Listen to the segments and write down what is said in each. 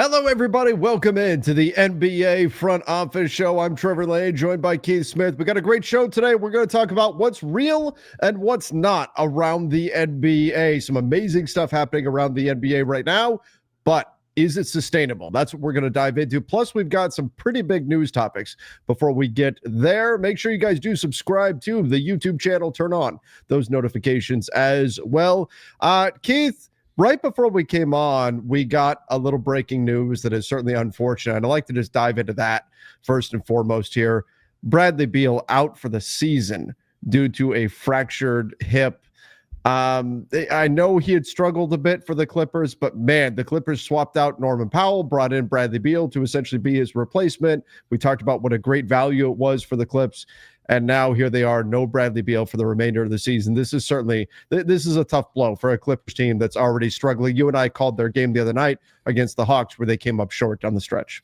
Hello, everybody. Welcome in to the NBA Front Office Show. I'm Trevor Lane, joined by Keith Smith. We got a great show today. We're going to talk about what's real and what's not around the NBA. Some amazing stuff happening around the NBA right now, but is it sustainable? That's what we're going to dive into. Plus, we've got some pretty big news topics before we get there. Make sure you guys do subscribe to the YouTube channel. Turn on those notifications as well. Keith, right before we came on, we got a little breaking news that is certainly unfortunate. And I'd like to just dive into that first and foremost here. Bradley Beal out for the season due to a fractured hip. I know he had struggled a bit for the Clippers, but man, the Clippers swapped out Norman Powell, brought in Bradley Beal to essentially be his replacement. We talked about what a great value it was for the Clips. And now here they are, no Bradley Beal for the remainder of the season. This is a tough blow for a Clippers team that's already struggling. You and I called their game the other night against the Hawks where they came up short down the stretch.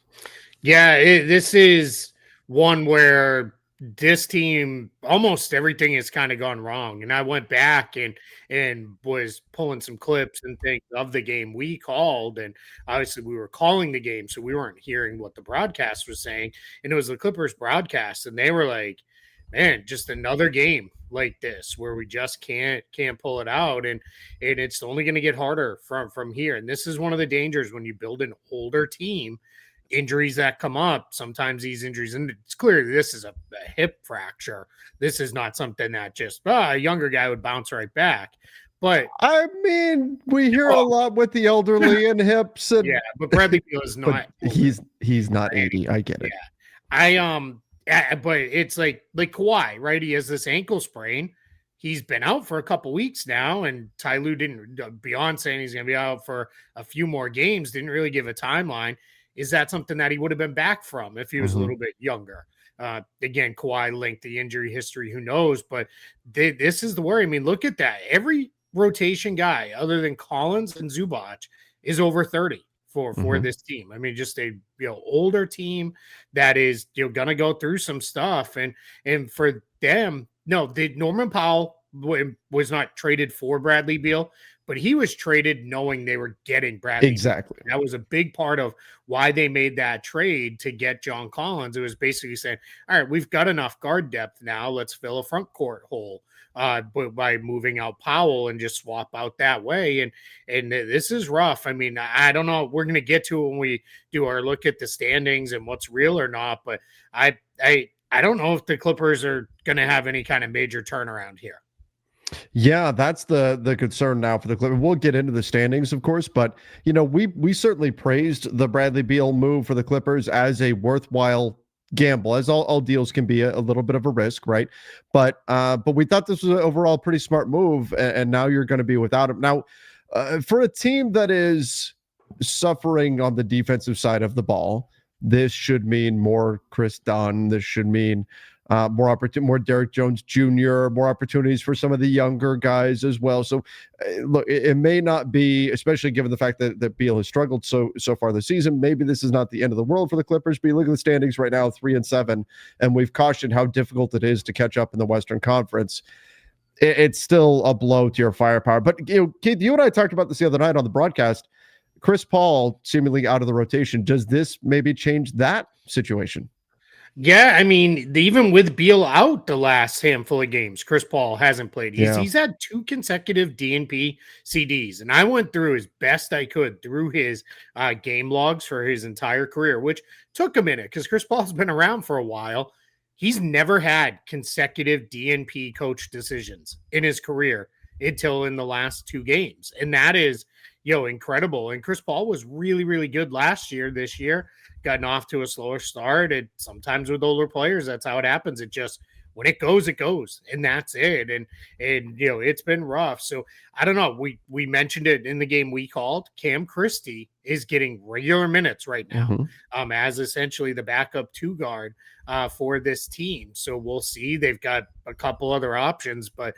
Yeah, this is one where this team, almost everything has kind of gone wrong. And I went back and was pulling some clips and things of the game we called. And obviously we were calling the game, so we weren't hearing what the broadcast was saying. And it was the Clippers broadcast. And they were like, man, just another game like this where we just can't pull it out. And it's only going to get harder from here. And this is one of the dangers when you build an older team. Injuries that come up, sometimes these injuries, and it's clear this is a hip fracture. This is not something that just a younger guy would bounce right back. But I mean, we hear a lot with the elderly and hips. And, yeah, but Bradley Beal is not. He's not 80. I get it. But it's like Kawhi, right? He has this ankle sprain. He's been out for a couple weeks now, and Ty Lue didn't, beyond saying he's going to be out for a few more games, didn't really give a timeline. Is that something that he would have been back from if he was a little bit younger? Again, Kawhi linked the injury history, who knows? But this is the worry. I mean, look at that. Every rotation guy other than Collins and Zubac is over 30 for this team. I mean, just a older team that is going to go through some stuff. And for them, no, Norman Powell was not traded for Bradley Beal, but he was traded knowing they were getting Bradley. Exactly. That was a big part of why they made that trade to get John Collins. It was basically saying, all right, we've got enough guard depth now. Let's fill a front court hole by moving out Powell and just swap out that way. And this is rough. I mean, I don't know. We're going to get to it when we do our look at the standings and what's real or not. But I don't know if the Clippers are going to have any kind of major turnaround here. Yeah, that's the concern now for the Clippers. We'll get into the standings, of course, but we certainly praised the Bradley Beal move for the Clippers as a worthwhile gamble, as all deals can be a little bit of a risk, right? But we thought this was an overall pretty smart move, and now you're going to be without him. Now, for a team that is suffering on the defensive side of the ball, this should mean more Chris Dunn. This should mean more Derek Jones Jr., more opportunities for some of the younger guys as well. So, look, it may not be, especially given the fact that Beal has struggled so far this season. Maybe this is not the end of the world for the Clippers. But you look at the standings right now, 3-7, and we've cautioned how difficult it is to catch up in the Western Conference. It's still a blow to your firepower. But Keith, you and I talked about this the other night on the broadcast. Chris Paul seemingly out of the rotation. Does this maybe change that situation? Yeah, I mean, even with Beal out the last handful of games, Chris Paul hasn't played. He's had 2 consecutive DNP CDs, and I went through as best I could through his game logs for his entire career, which took a minute because Chris Paul's been around for a while. He's never had consecutive DNP coach decisions in his career until in the last 2 games, and that is incredible. And Chris Paul was really, really good last year. This year, gotten off to a slower start. And sometimes with older players, that's how it happens. It just, when it goes, and that's it. And it's been rough. So I don't know. We mentioned it in the game we called. Cam Christie is getting regular minutes right now, as essentially the backup 2 guard for this team. So we'll see. They've got a couple other options, but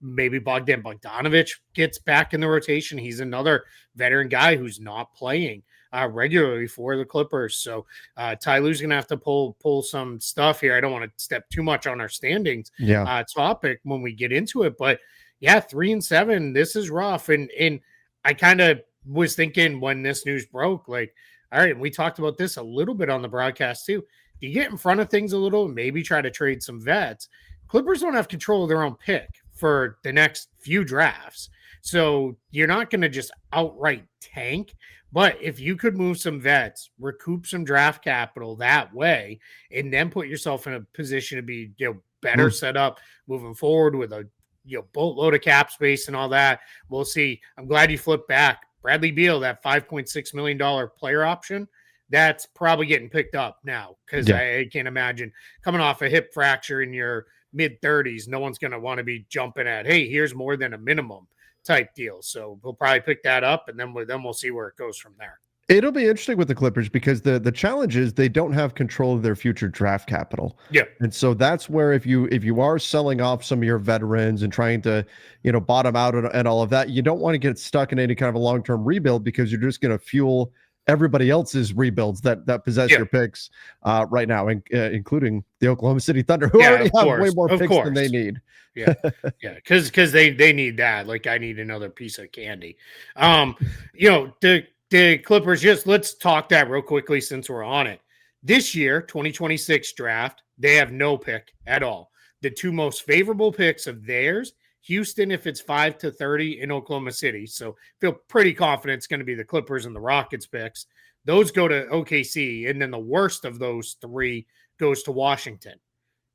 maybe Bogdan Bogdanović gets back in the rotation. He's another veteran guy who's not playing regularly for the Clippers. So Ty Lue's going to have to pull some stuff here. I don't want to step too much on our standings topic when we get into it, but yeah, 3-7, this is rough. And I kind of was thinking when this news broke, like, all right, and we talked about this a little bit on the broadcast too. Do you get in front of things a little and maybe try to trade some vets? Clippers don't have control of their own pick for the next few drafts. So you're not going to just outright tank. But if you could move some vets, recoup some draft capital that way, and then put yourself in a position to be, better set up moving forward with a boatload of cap space and all that. We'll see. I'm glad you flipped back. Bradley Beal, that $5.6 million player option, that's probably getting picked up now because I can't imagine coming off a hip fracture in your mid 30s. No one's going to want to be jumping at, hey, here's more than a minimum type deal. So we'll probably pick that up, and then we'll see where it goes from there. It'll be interesting with the Clippers because the challenge is they don't have control of their future draft capital. Yeah. And so that's where if you are selling off some of your veterans and trying to, bottom out and all of that, you don't want to get stuck in any kind of a long-term rebuild because you're just going to fuel everybody else's rebuilds that possess your picks right now, including the Oklahoma City Thunder, who already have way more picks than they need. Yeah, because they need that. Like, I need another piece of candy. The Clippers, let's talk that real quickly since we're on it. This year, 2026 draft, they have no pick at all. The two most favorable picks of theirs, Houston, if it's 5-30, in Oklahoma City. So feel pretty confident it's going to be the Clippers and the Rockets picks. Those go to OKC, and then the worst of those three goes to Washington.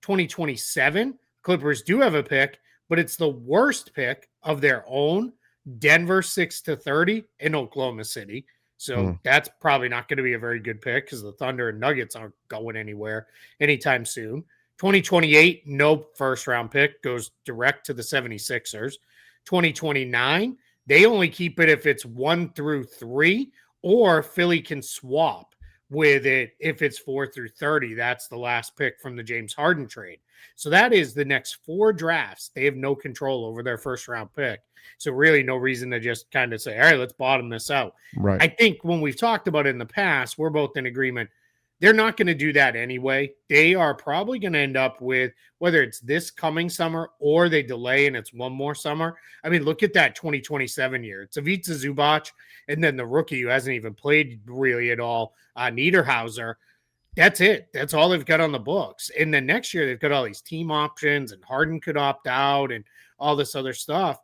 2027, Clippers do have a pick, but it's the worst pick of their own, Denver 6-30 in Oklahoma City. So that's probably not going to be a very good pick because the Thunder and Nuggets aren't going anywhere anytime soon. 2028, no first round pick, goes direct to the 76ers. 2029, they only keep it if it's 1-3, or Philly can swap with it if it's 4-30. That's the last pick from the James Harden trade. So that is the next 4 drafts. They have no control over their first round pick. So really no reason to just kind of say, all right, let's bottom this out. Right. I think when we've talked about it in the past, we're both in agreement. They're not going to do that anyway. They are probably going to end up with, whether it's this coming summer or they delay and it's one more summer. I mean, look at that 2027 year. It's Ivica Zubac, and then the rookie who hasn't even played really at all, Niederhauser. That's it. That's all they've got on the books. And then next year, they've got all these team options, and Harden could opt out and all this other stuff.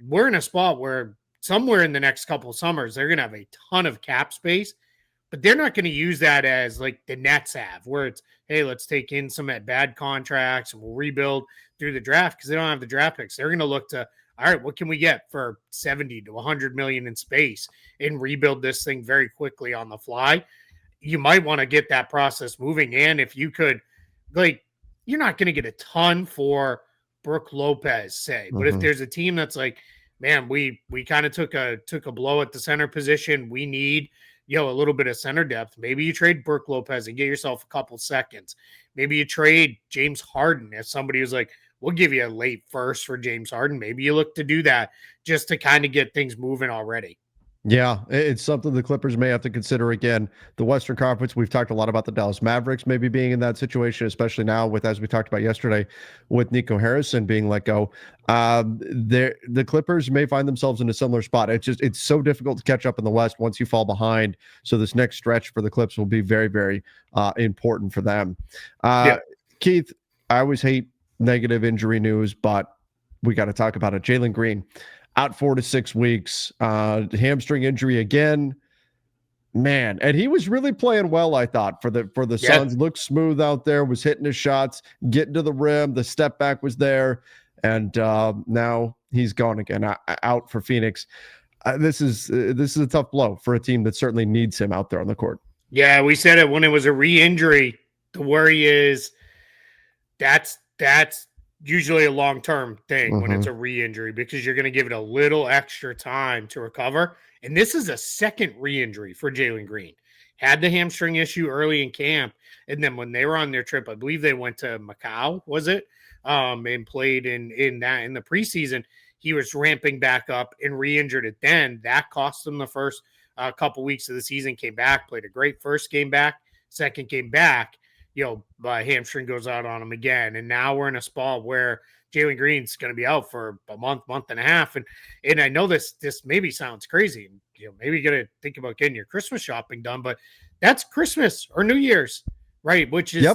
We're in a spot where somewhere in the next couple of summers, they're going to have a ton of cap space, but they're not going to use that as like the Nets have, where it's, hey, let's take in some bad contracts and we'll rebuild through the draft, because they don't have the draft picks. They're going to look to, all right, what can we get for 70 to 100 million in space and rebuild this thing very quickly on the fly? You might want to get that process moving. And if you could, like, you're not going to get a ton for Brook Lopez, say, but if there's a team that's like, man, we kind of took a blow at the center position, we need, a little bit of center depth. Maybe you trade Brook Lopez and get yourself a couple seconds. Maybe you trade James Harden. If somebody was like, we'll give you a late first for James Harden, maybe you look to do that just to kind of get things moving already. Yeah, it's something the Clippers may have to consider. Again, the Western Conference, we've talked a lot about the Dallas Mavericks maybe being in that situation, especially now with, as we talked about yesterday, with Nico Harrison being let go. The Clippers may find themselves in a similar spot. It's so difficult to catch up in the West once you fall behind. So this next stretch for the Clips will be very, very important for them. Keith, I always hate negative injury news, but we got to talk about it. Jaylen Green, out 4 to 6 weeks, hamstring injury again, man. And he was really playing well, I thought, for the Suns. Looked smooth out there, was hitting his shots, getting to the rim. The step back was there, and now he's gone again, out for Phoenix. This is a tough blow for a team that certainly needs him out there on the court. Yeah, we said it when it was a re-injury. The worry is that's usually a long-term thing when it's a re-injury, because you're going to give it a little extra time to recover. And this is a second re-injury for Jaylen Green. Had the hamstring issue early in camp, and then when they were on their trip, I believe they went to Macau, was it? And played in the preseason. He was ramping back up and re-injured it then. That cost him the first couple weeks of the season. Came back, played a great first game back, second game back. Hamstring goes out on him again. And now we're in a spot where Jaylen Green's going to be out for a month and a half. And I know this maybe sounds crazy. maybe got to think about getting your Christmas shopping done, but that's Christmas or New Year's, right? Which is,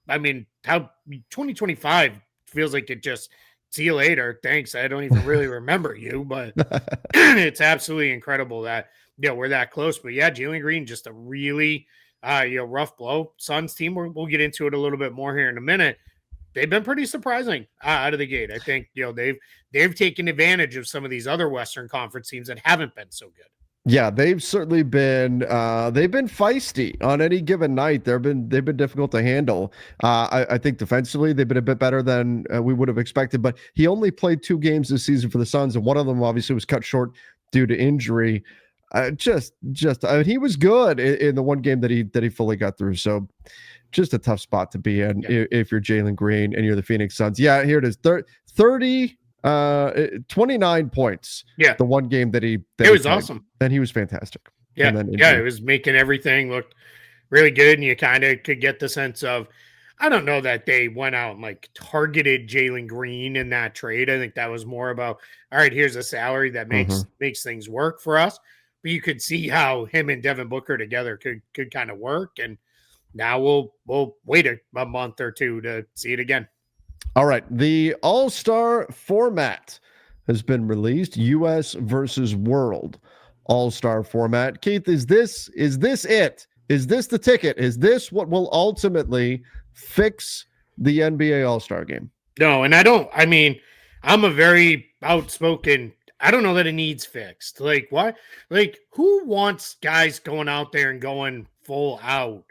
I mean, how 2025 feels like it just, see you later. Thanks. I don't even really remember you, but it's absolutely incredible that, we're that close. But yeah, Jaylen Green, just a really, rough blow. Suns team, we'll get into it a little bit more here in a minute. They've been pretty surprising out of the gate. I think, they've taken advantage of some of these other Western Conference teams that haven't been so good. Yeah, they've certainly been feisty on any given night. They've been difficult to handle. I think defensively they've been a bit better than we would have expected. But he only played 2 games this season for the Suns, and one of them obviously was cut short due to injury. I mean, he was good in the one game that he fully got through. So just a tough spot to be in if you're Jaylen Green and you're the Phoenix Suns. Yeah, here it is. 29 points. Yeah. The one game that it was awesome. And he was fantastic. Yeah. It was making everything look really good. And you kind of could get the sense of, I don't know that they went out and like targeted Jaylen Green in that trade. I think that was more about, all right, here's a salary that makes things work for us. But you could see how him and Devin Booker together could kind of work. And now we'll wait a month or two to see it again. All right. The All-Star format has been released. US versus World All-Star format. Keith, is this it? Is this the ticket? Is this what will ultimately fix the NBA All-Star game? No, and I'm a very outspoken, I don't know that it needs fixed. Like, why? Like, who wants guys going out there and going full out?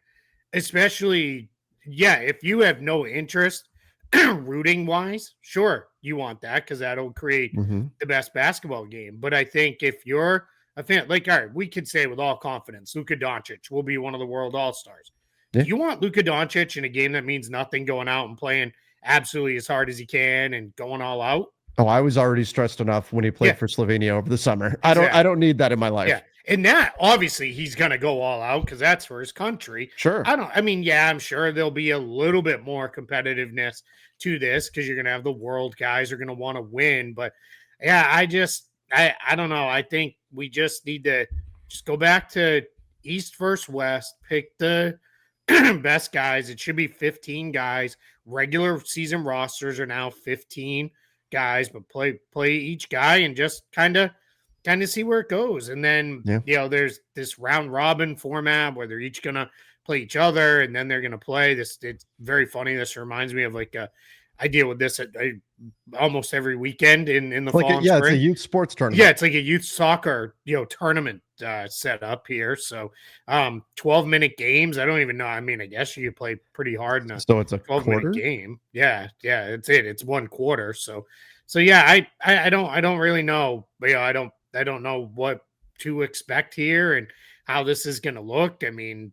Especially, if you have no interest rooting wise, sure, you want that because that'll create the best basketball game. But I think if you're a fan, like, all right, we could say with all confidence, Luka Doncic will be one of the world all-stars. Yeah. You want Luka Doncic in a game that means nothing, going out and playing absolutely as hard as he can and going all out? Oh, I was already stressed enough when he played for Slovenia over the summer. I don't need that in my life. Yeah. And that, obviously, he's going to go all out because that's for his country. Sure. I'm sure there'll be a little bit more competitiveness to this because you're going to have the world guys are going to want to win. But, yeah, I don't know. I think we just need to just go back to East versus West, pick the best guys. It should be 15 guys. Regular season rosters are now 15 guys, but play each guy and just kind of see where it goes. And then, there's this round robin format where they're each going to play each other and then they're going to play this. It's very funny. This reminds me of I deal with this at almost every weekend in the fall and spring. It's a youth sports tournament. Yeah, it's like a youth soccer, tournament set up here. So 12-minute games. I don't even know. I mean, I guess you could play pretty hard in a 12-minute game. Yeah, it's it. It's one quarter. So yeah, I don't really know. But I don't know what to expect here and how this is going to look. I mean,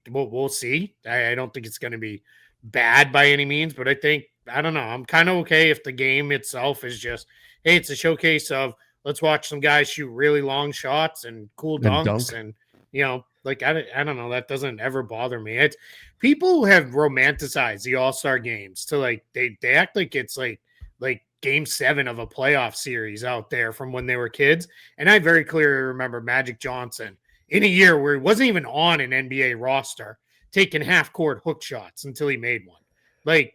we'll see. I don't think it's going to be bad by any means, but I don't know. I'm kind of okay if the game itself is just, hey, it's a showcase of let's watch some guys shoot really long shots and cool dunks and I don't know. That doesn't ever bother me. It's people who have romanticized the All-Star games to they act like it's like Game 7 of a playoff series out there from when they were kids. And I very clearly remember Magic Johnson in a year where he wasn't even on an NBA roster taking half-court hook shots until he made one.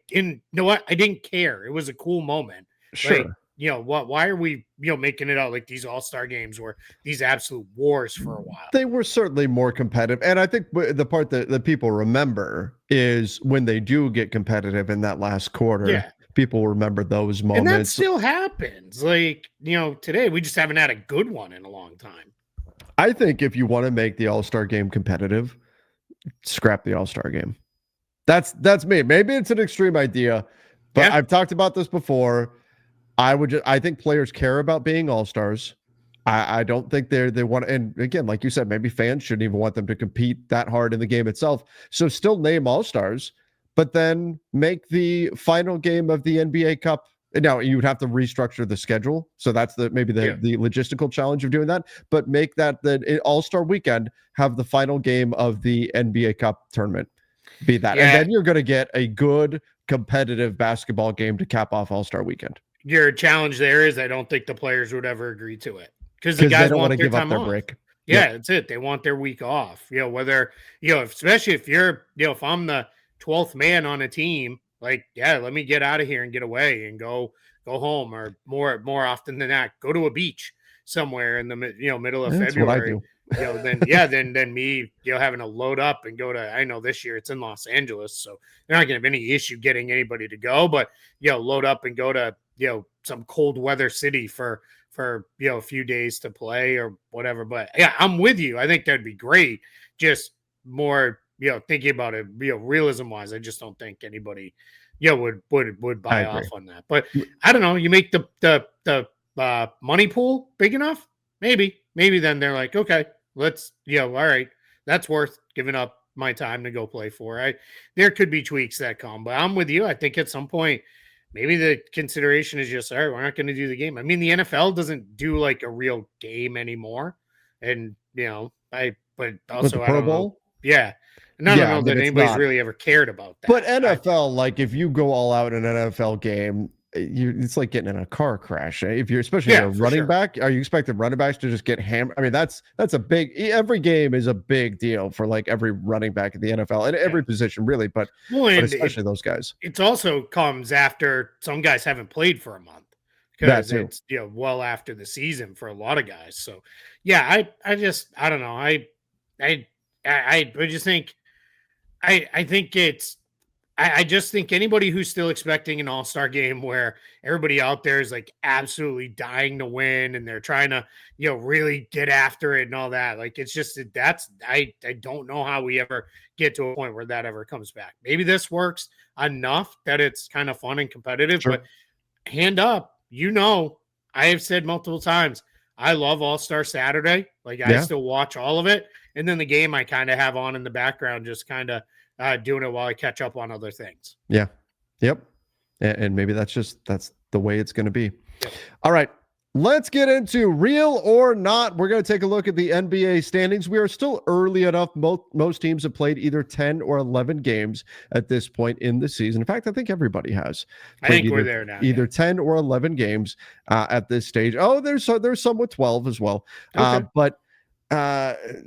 You know what? I didn't care. It was a cool moment. Sure. Why are we, making it out like these All-Star games were these absolute wars for a while? They were certainly more competitive. And I think the part that people remember is when they do get competitive in that last quarter. Yeah. People remember those moments. And that still happens. Today we just haven't had a good one in a long time. I think if you want to make the All-Star game competitive, scrap the All-Star game. That's me. Maybe it's an extreme idea, but I've talked about this before. I think players care about being All-Stars. I don't think they want, and again, like you said, maybe fans shouldn't even want them to compete that hard in the game itself. So still name All-Stars, but then make the final game of the NBA Cup. Now you would have to restructure the schedule. So that's the logistical challenge of doing that, but make that the All-Star weekend have the final game of the NBA Cup tournament be that. And then you're going to get a good competitive basketball game to cap off All-Star weekend. Your challenge there is I don't think the players would ever agree to it because the guys don't want to their give up time their off. break. Yeah, that's it. They want their week off. Whether, especially if you're, if I'm the 12th man on a team, like, yeah, let me get out of here and get away and go home, or more often than not, go to a beach somewhere in the middle of That's what I February. do. Then me, having to load up and go to, I know this year it's in Los Angeles, so they're not gonna have any issue getting anybody to go, but load up and go to, some cold weather city for a few days to play or whatever. But yeah, I'm with you. I think that'd be great. Just more, thinking about it, realism wise, I just don't think anybody, would I buy agree. off on that. But I don't know. You make the money pool big enough, maybe then they're like, okay, let's, all right, that's worth giving up my time to go play for. There could be tweaks that come, but I'm with you. I think at some point, maybe the consideration is just, all right, we're not going to do the game. I mean, the NFL doesn't do like a real game anymore. And, but With the also, I Pro don't know. Bowl? Yeah. And I don't Yeah, I know mean, that it's anybody's not. really ever cared about that. But NFL, like if you go all out in an NFL game, it's like getting in a car crash. If you're, especially if you're a For running sure. back, are you expecting running backs to just get hammered? I mean, that's a big. Every game is a big deal for like every running back in the NFL and every position, really. But especially those guys. It also comes after some guys haven't played for a month, That because too. it's well after the season for a lot of guys. So yeah, I don't know. I just think I think it's I just think anybody who's still expecting an all-star game where everybody out there is like absolutely dying to win and they're trying to, really get after it and all that. Like, it's just that's I don't know how we ever get to a point where that ever comes back. Maybe this works enough that it's kind of fun and competitive, Sure. but hand up, I have said multiple times, I love All-Star Saturday. Like, I still watch all of it. And then the game I kind of have on in the background, just kind of doing it while I catch up on other things. Yeah. Yep. And maybe that's the way it's going to be. Yep. All right. Let's get into real or not. We're going to take a look at the NBA standings. We are still early enough. Most teams have played either 10 or 11 games at this point in the season. In fact, I think everybody has. I think we're there now. Either 10 or 11 games at this stage. Oh, there's some with 12 as well. Okay.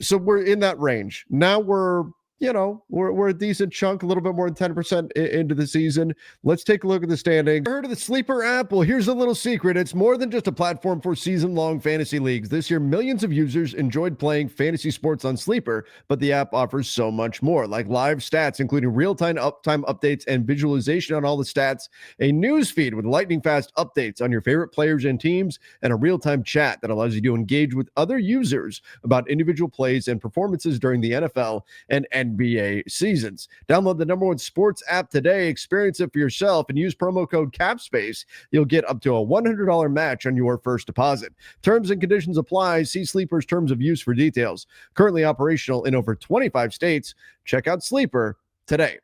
So we're in that range. Now we're a decent chunk, a little bit more than 10% into the season. Let's take a look at the standings. Heard of the Sleeper app? Well, here's a little secret. It's more than just a platform for season-long fantasy leagues. This year, millions of users enjoyed playing fantasy sports on Sleeper, but the app offers so much more, like live stats, including real-time updates and visualization on all the stats, a news feed with lightning-fast updates on your favorite players and teams, and a real-time chat that allows you to engage with other users about individual plays and performances during the NFL and NBA seasons. Download the #1 sports app today, experience it for yourself, and use promo code CAPSPACE. You'll get up to a $100 match on your first deposit. Terms and conditions apply. See Sleeper's terms of use for details. Currently operational in over 25 states. Check out Sleeper today.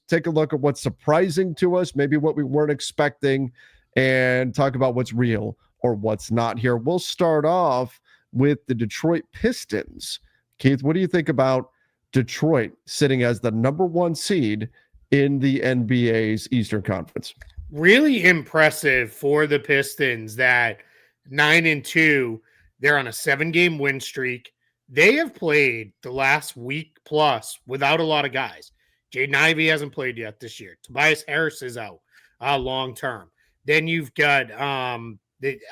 Take a look at what's surprising to us, maybe what we weren't expecting, and talk about what's real or what's not here. We'll start off with the Detroit Pistons. Keith, what do you think about Detroit sitting as the #1 seed in the NBA's Eastern Conference? Really impressive for the Pistons that 9-2, they're on a 7-game win streak. They have played the last week plus without a lot of guys. Jaden Ivey hasn't played yet this year. Tobias Harris is out long term. Then you've got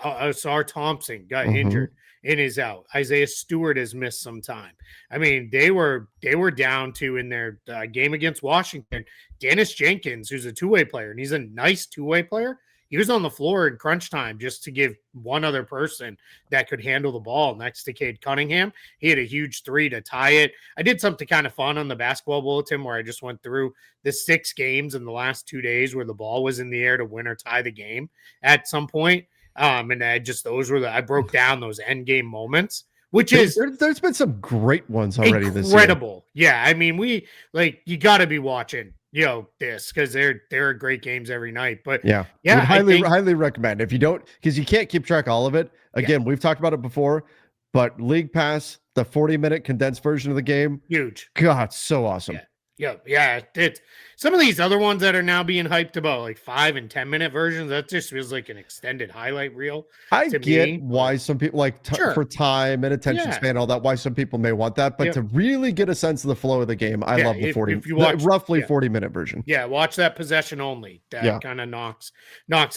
Asar Thompson got injured and is out. Isaiah Stewart has missed some time. I mean, they were down to, in their game against Washington, Dennis Jenkins, who's a two-way player, and he's a nice two-way player. He was on the floor in crunch time just to give one other person that could handle the ball next to Cade Cunningham. He had a huge three to tie it. I did something kind of fun on the basketball bulletin where I just went through the 6 games in the last 2 days where the ball was in the air to win or tie the game at some point. And I broke down those end game moments, which is there's been some great ones already this year. Incredible. Yeah. I mean, you got to be watching, this, because they're great games every night. But yeah, highly recommend. If you don't, because you can't keep track of all of it. Again, we've talked about it before, but League Pass, the 40-minute condensed version of the game, huge. God, so awesome. Yeah. Yeah. It's some of these other ones that are now being hyped about, like 5 and 10 minute versions. That just feels like an extended highlight reel I to get me. But why some people like for sure, time and attention yeah, span, all that, why some people may want that, but yep, to really get a sense of the flow of the game, I yeah. love If you the watch, roughly yeah, 40-minute version. yeah, watch that possession only. Yeah. That kind of knocks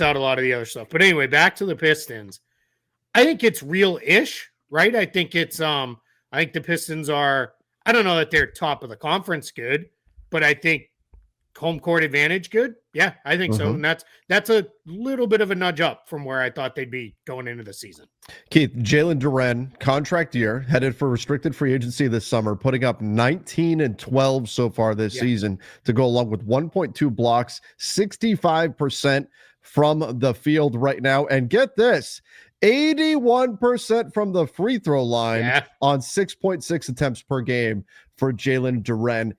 out a lot of the other stuff. But anyway, back to the Pistons. I think it's real-ish, right? I think the Pistons are, I don't know that they're top of the conference good, but I think home court advantage good. Yeah, I think so. Mhm. And that's a little bit of a nudge up from where I thought they'd be going into the season. Keith, Jalen Green, contract year, headed for restricted free agency this summer, putting up 19 and 12 so far this Yeah. season to go along with 1.2 blocks, 65% from the field right now. And get this, 81% from the free throw line Yeah. on 6.6 attempts per game for Jalen Green.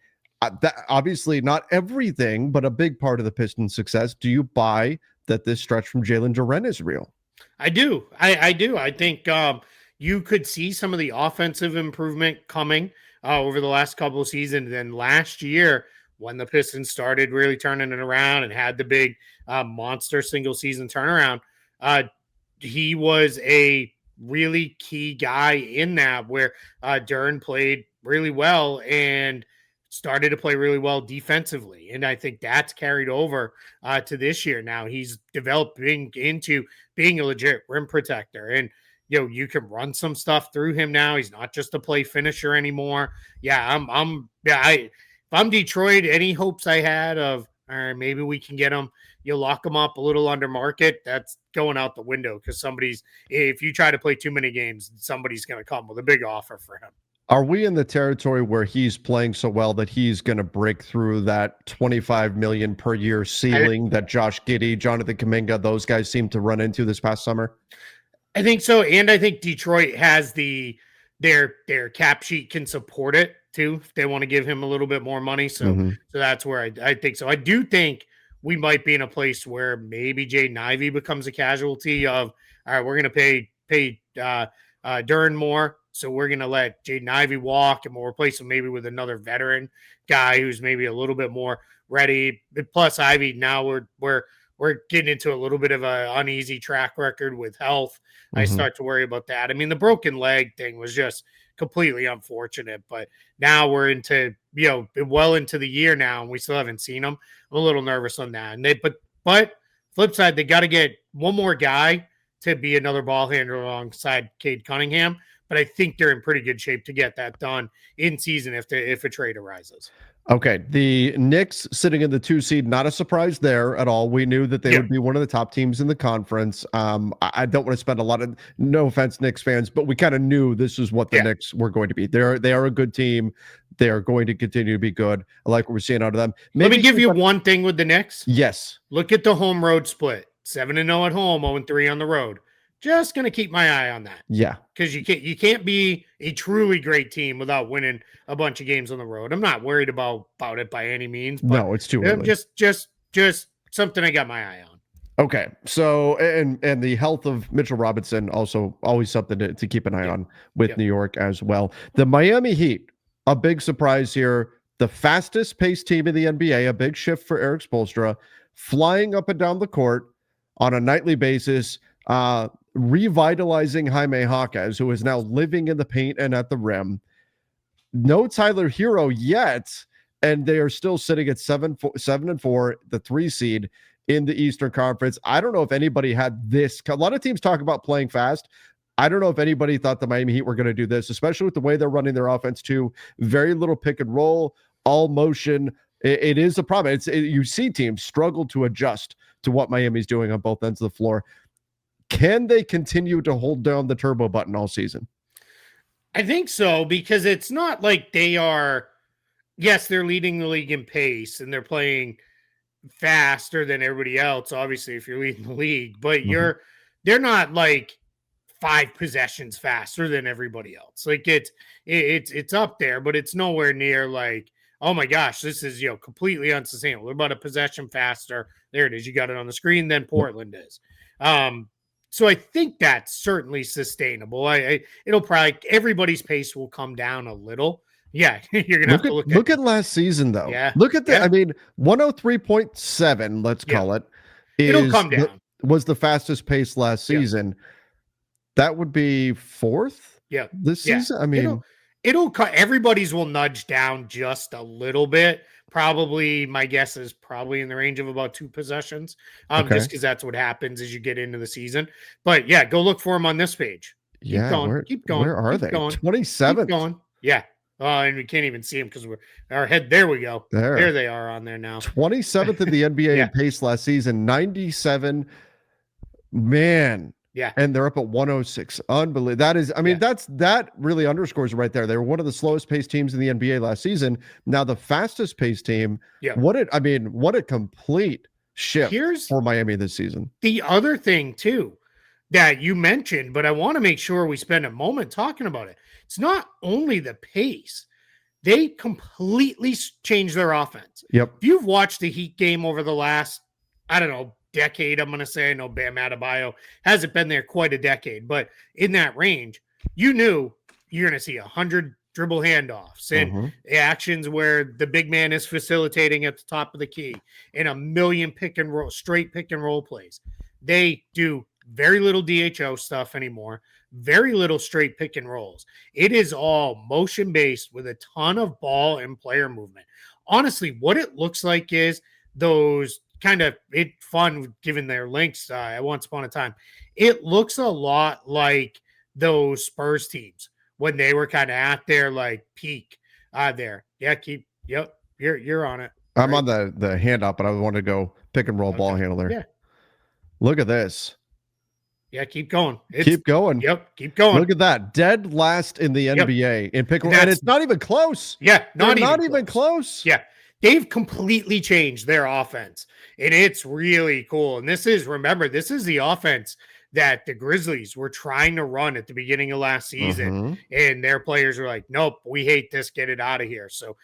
That obviously not everything, but a big part of the Pistons' success. Do you buy that this stretch from Jalen Green is real? I do. I do. I think you could see some of the offensive improvement coming over the last couple of seasons. And last year, when the Pistons started really turning it around and had the big monster single season turnaround, uh, he was a really key guy in that where Duren played really well and started to play really well defensively. And I think that's carried over to this year. Now he's developing into being a legit rim protector. And, you can run some stuff through him now. He's not just a play finisher anymore. Yeah, if I'm Detroit, any hopes I had of, all right, maybe we can get him, lock him up a little under market, that's going out the window because if you try to play too many games, somebody's going to come with a big offer for him. Are we in the territory where he's playing so well that he's going to break through that 25 million per year ceiling that Josh Giddey, Jonathan Kuminga, those guys seem to run into this past summer? I think so, and I think Detroit has their cap sheet can support it too. If they want to give him a little bit more money, so Mm-hmm. that's where I think so. I do think we might be in a place where maybe Jaden Ivey becomes a casualty of, all right, we're going to pay Duren more, so we're going to let Jaden Ivey walk, and we'll replace him maybe with another veteran guy who's maybe a little bit more ready. Plus Ivey, now we're getting into a little bit of an uneasy track record with health. I Mm-hmm. start to worry about that. I mean, the broken leg thing was just completely unfortunate, but now we're into, well into the year now, and we still haven't seen them. I'm a little nervous on that. And but flip side, they got to get one more guy to be another ball handler alongside Cade Cunningham. But I think they're in pretty good shape to get that done in season if a trade arises. Okay, the Knicks sitting in the 2 seed, not a surprise there at all. We knew that they Yeah. would be one of the top teams in the conference. I don't want to spend a lot of, no offense, Knicks fans, but we kind of knew this is what the Yeah. Knicks were going to be. They are a good team. They are going to continue to be good. I like what we're seeing out of them. Let me give you one thing with the Knicks. Yes. Look at the home road split. 7-0 at home, 0-3 on the road. Just going to keep my eye on that. Yeah. Because you can't be a truly great team without winning a bunch of games on the road. I'm not worried about it by any means, but No, it's too early. Just something I got my eye on. Okay, so and the health of Mitchell Robinson also always something to keep an eye on with New York as well. The Miami Heat, a big surprise here. The fastest paced team in the NBA, a big shift for Eric Spoelstra, flying up and down the court on a nightly basis, revitalizing Jaime Jaquez, who is now living in the paint and at the rim. No Tyler Hero yet, and they are still sitting at 7-4, the 3 seed in the Eastern Conference. I don't know if anybody had this. A lot of teams talk about playing fast. I don't know if anybody thought the Miami Heat were going to do this, especially with the way they're running their offense too. Very little pick and roll, all motion. It is a problem. You see teams struggle to adjust to what Miami's doing on both ends of the floor. Can they continue to hold down the turbo button all season? I think so, because it's not like they are, yes, they're leading the league in pace and they're playing faster than everybody else, obviously, if you're leading the league, but they're not like 5 possessions faster than everybody else. Like it's up there, but it's nowhere near like, oh my gosh, this is completely unsustainable. They're about a possession faster. There it is. You got it on the screen than Portland is. So I think that's certainly sustainable. It'll probably everybody's pace will come down a little. Yeah, you're gonna have to Look at last season though. yeah, Look at yeah, I mean, 103.7, let's yeah. call it, It'll come down. was the fastest pace last Yeah, season. That would be fourth yeah, this yeah. season. I mean, It'll cut. Everybody's will nudge down just a little bit. Probably, my guess is probably in the range of about 2 possessions. okay. Just because that's what happens as you get into the season. But yeah, go look for them on this page. Keep Yeah, going, keep going, where are keep they? going, keep 27th. going. Yeah. And we can't even see them because we're our head. There we go. There. There they are on there now. 27th in the NBA Yeah. in pace last season, 97. Man. Yeah. And they're up at 106. Unbelievable. That is, I mean, Yeah. that really underscores it right there. They were one of the slowest paced teams in the NBA last season. Now the fastest paced team. Yeah. What a complete shift Here's for Miami this season. the other thing too that you mentioned, but I want to make sure we spend a moment talking about it. It's not only the pace. They completely changed their offense. Yep. If you've watched the Heat game over the last, I don't know, decade, I'm going to say, I know Bam Adebayo hasn't been there quite a decade, but in that range, you knew you're going to see 100 dribble handoffs and actions where the big man is facilitating at the top of the key and a million straight pick and roll plays. They do very little DHO stuff anymore. Very little straight pick and rolls. It is all motion based with a ton of ball and player movement. Honestly, what it looks like is those kind of fun given their links at once upon a time. It looks a lot like those Spurs teams when they were kind of at their like peak there. Yeah, you're on it. I'm on the handout, but I want to go pick and roll ball handler. Yeah. Look at this. Yeah, keep going. Keep going. Yep, keep going. Look at that. Dead last in the NBA in pick and roll. And it's not even close. Yeah, not even close. Yeah. They've completely changed their offense. And it's really cool. And this is the offense that the Grizzlies were trying to run at the beginning of last season. And their players were like, nope, we hate this. Get it out of here. So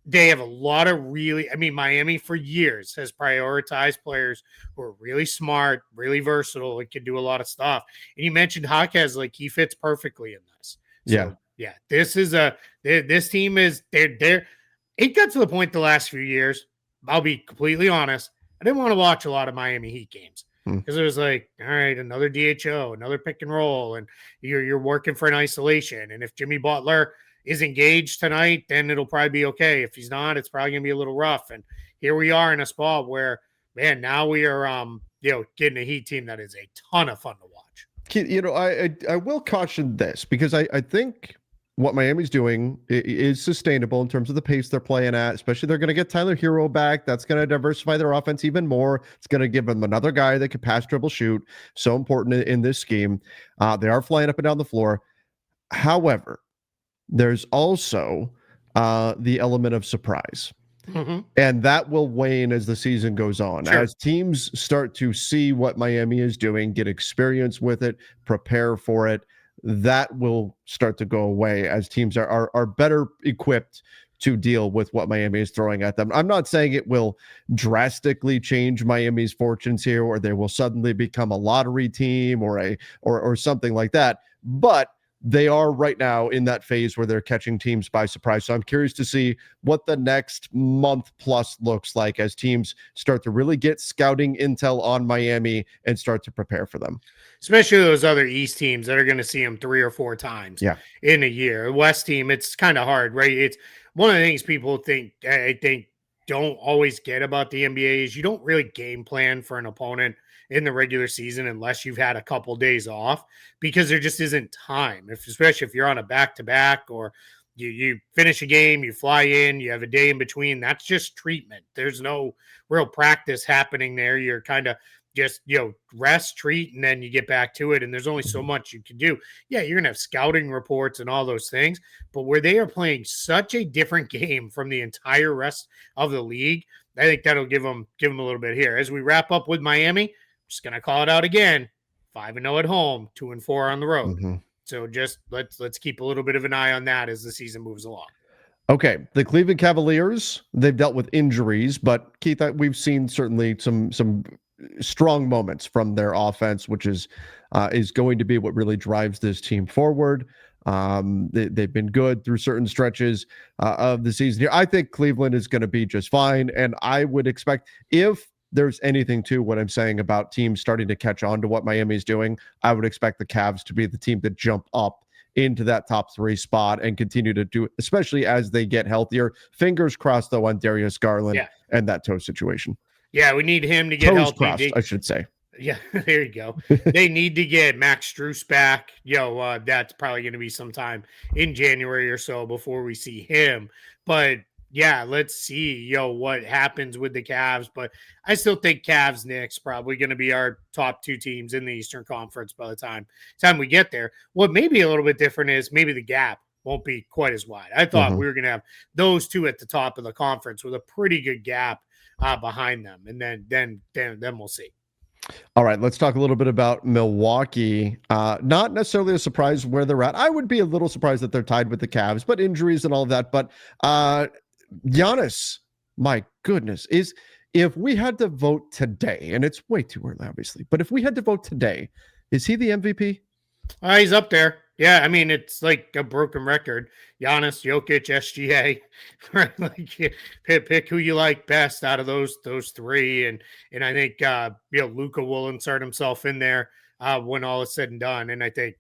they have a lot of Miami for years has prioritized players who are really smart, really versatile, and can do a lot of stuff. And you mentioned Jaquez, like he fits perfectly in this. So, yeah, this team is they're it got to the point the last few years. I'll be completely honest. I didn't want to watch a lot of Miami Heat games because it was like, all right, another DHO, another pick and roll, and you're working for an isolation. And if Jimmy Butler is engaged tonight, then it'll probably be okay. If he's not, it's probably gonna be a little rough. And here we are in a spot where, man, now we are getting a Heat team that is a ton of fun to watch. I will caution this because I think what Miami's doing is sustainable in terms of the pace they're playing at, especially they're going to get Tyler Hero back. That's going to diversify their offense even more. It's going to give them another guy that can pass, dribble, shoot. So important in this scheme. They are flying up and down the floor. However, there's also the element of surprise. And that will wane as the season goes on. Sure. As teams start to see what Miami is doing, get experience with it, prepare for it, that will start to go away as teams are better equipped to deal with what Miami is throwing at them. I'm not saying it will drastically change Miami's fortunes here, or they will suddenly become a lottery team or something like that, but they are right now in that phase where they're catching teams by surprise. So I'm curious to see what the next month plus looks like as teams start to really get scouting intel on Miami and start to prepare for them. Especially those other East teams that are going to see them 3 or 4 times in a year. West team, it's kind of hard, right? It's one of the things people I think don't always get about the NBA is you don't really game plan for an opponent in the regular season unless you've had a couple days off because there just isn't time, especially if you're on a back-to-back or you finish a game, you fly in, you have a day in between. That's just treatment. There's no real practice happening there. You're kind of just, rest, treat, and then you get back to it. And there's only so much you can do. Yeah, you're going to have scouting reports and all those things, but where they are playing such a different game from the entire rest of the league, I think that'll give them a little bit here. As we wrap up with Miami, just going to call it out again, 5-0 at home, 2-4 on the road. So just let's keep a little bit of an eye on that as the season moves along. Okay, the Cleveland Cavaliers, they've dealt with injuries, but Keith, we've seen certainly some strong moments from their offense, which is is going to be what really drives this team forward. They've been good through certain stretches of the season here. I think Cleveland is going to be just fine, and I would expect, if there's anything to what I'm saying about teams starting to catch on to what Miami's doing, I would expect the Cavs to be the team to jump up into that top 3 spot and continue to do it, especially as they get healthier. Fingers crossed, though, on Darius Garland and that toe situation. Yeah, we need him to get Toes healthy. crossed, I should say. Yeah, there you go. They need to get Max Strus back. That's probably going to be sometime in January or so before we see him. But yeah, let's see, what happens with the Cavs. But I still think Cavs Knicks probably going to be our top 2 teams in the Eastern Conference by the time we get there. What may be a little bit different is maybe the gap won't be quite as wide. I thought we were going to have those 2 at the top of the conference with a pretty good gap behind them, and then we'll see. All right, let's talk a little bit about Milwaukee. Not necessarily a surprise where they're at. I would be a little surprised that they're tied with the Cavs, but injuries and all of that. But Giannis, my goodness, if we had to vote today, and it's way too early, obviously, but if we had to vote today, is he the MVP? He's up there. Yeah, I mean, it's like a broken record. Giannis, Jokic, SGA, right? Like, pick who you like best out of those 3, and I think Luka will insert himself in there when all is said and done. And I think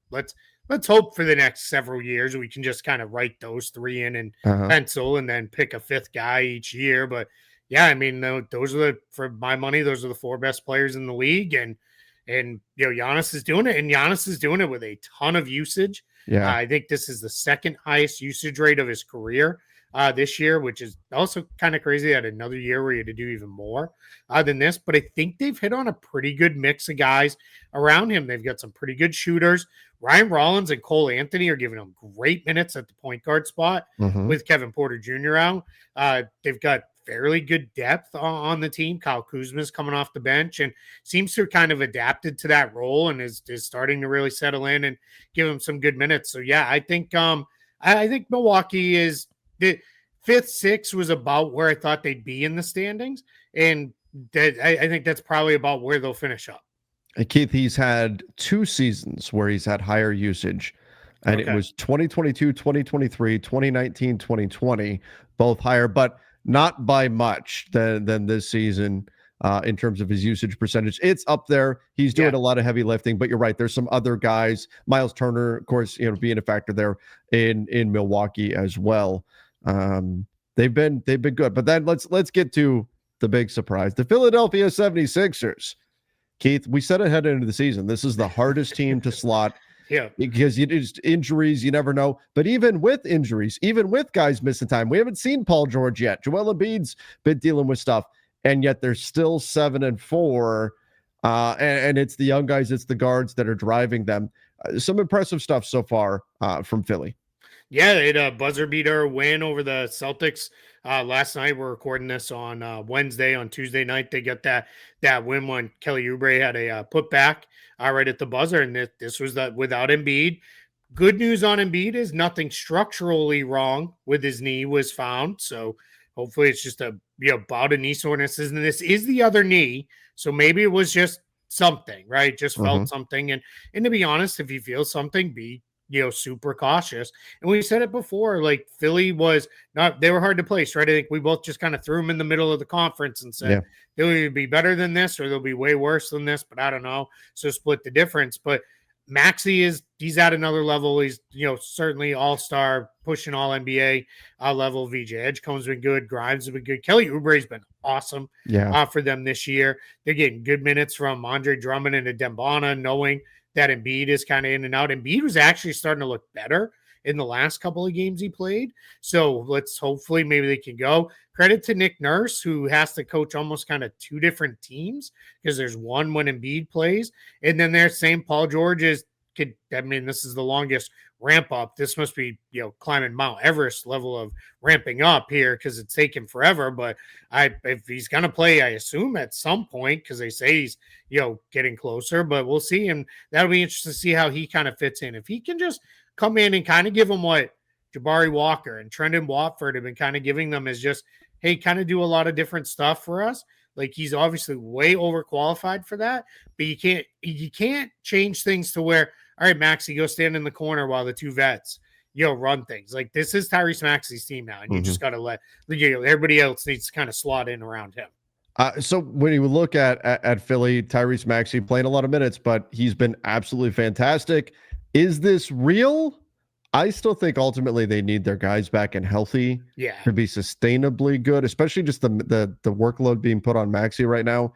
let's hope for the next several years we can just kind of write those 3 in and pencil, and then pick a 5th guy each year. But yeah, I mean, those are for my money, those are the 4 best players in the league, and Giannis is doing it, and Giannis is doing it with a ton of usage. Yeah, I think this is the 2nd highest usage rate of his career this year, which is also kind of crazy. Had another year where he had to do even more than this, but I think they've hit on a pretty good mix of guys around him. They've got some pretty good shooters. Ryan Rollins and Cole Anthony are giving him great minutes at the point guard spot with Kevin Porter Jr. out. They've got fairly good depth on the team. Kyle Kuzma's coming off the bench and seems to have kind of adapted to that role and is starting to really settle in and give him some good minutes. So yeah, I think Milwaukee is the 5th, 6th was about where I thought they'd be in the standings, and I think that's probably about where they'll finish up. Keith, he's had 2 seasons where he's had higher usage, and it was 2022, 2023, 2019, 2020, both higher, but not by much than this season in terms of his usage percentage. It's up there. He's doing a lot of heavy lifting, but you're right. There's some other guys. Miles Turner, of course, being a factor there in Milwaukee as well. They've been good. But then let's get to the big surprise. The Philadelphia 76ers. Keith, we said it heading into the season. This is the hardest team to slot. Yeah, because injuries, you never know. But even with injuries, even with guys missing time, we haven't seen Paul George yet. Joel Embiid's been dealing with stuff, and yet they're still 7-4. And it's the young guys, it's the guards that are driving them. Some impressive stuff so far from Philly. Yeah, they had a buzzer beater win over the Celtics last night. We're recording this on Wednesday. On Tuesday night, they got that win when Kelly Oubre had a putback right at the buzzer, and this was without Embiid. Good news on Embiid is nothing structurally wrong with his knee was found, so hopefully it's just a bout of knee soreness, and this is the other knee, so maybe it was just something, right? Just felt something, and to be honest, if you feel something, be super cautious. And we said it before, like Philly was they were hard to place, right? I think we both just kind of threw them in the middle of the conference and said they'll either be better than this or they'll be way worse than this, but I don't know. So split the difference. But Maxey he's at another level. He's, certainly all-star, pushing all NBA level. VJ Edgecomb's been good. Grimes has been good. Kelly Oubre's been awesome for them this year. They're getting good minutes from Andre Drummond and Dembana, knowing that Embiid is kind of in and out. Embiid was actually starting to look better in the last couple of games he played. So let's hopefully maybe they can go. Credit to Nick Nurse, who has to coach almost kind of 2 different teams, because there's one when Embiid plays. And then there's Paul George this is the longest ramp up. This must be, climbing Mount Everest level of ramping up here, because it's taken forever. But if he's going to play, I assume at some point, because they say he's, getting closer, but we'll see. And that'll be interesting to see how he kind of fits in. If he can just come in and kind of give them what Jabari Walker and Trendon Watford have been kind of giving them, is just, hey, kind of do a lot of different stuff for us. Like, he's obviously way overqualified for that, but you can't change things to where, all right, Maxey, go stand in the corner while the two vets, run things. Like, this is Tyrese Maxey's team now, and you just got to let everybody else needs to kind of slot in around him. So when you look at Philly, Tyrese Maxey playing a lot of minutes, but he's been absolutely fantastic. Is this real? I still think ultimately they need their guys back and healthy to be sustainably good, especially just the workload being put on Maxey right now.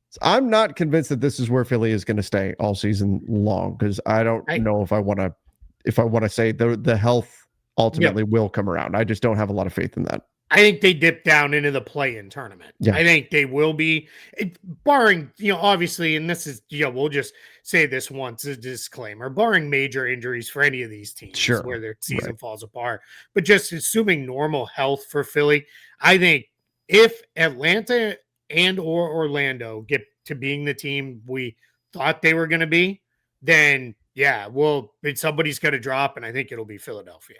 So I'm not convinced that this is where Philly is going to stay all season long, because I don't know if I want to say the health ultimately will come around. I just don't have a lot of faith in that. I think they dip down into the play-in tournament. Yeah. I think they will be, barring, obviously, and this is, we'll just say this once, a disclaimer, barring major injuries for any of these teams where their season falls apart, but just assuming normal health for Philly, I think if Atlanta and or Orlando get to being the team we thought they were going to be, then somebody's going to drop, and I think it'll be Philadelphia.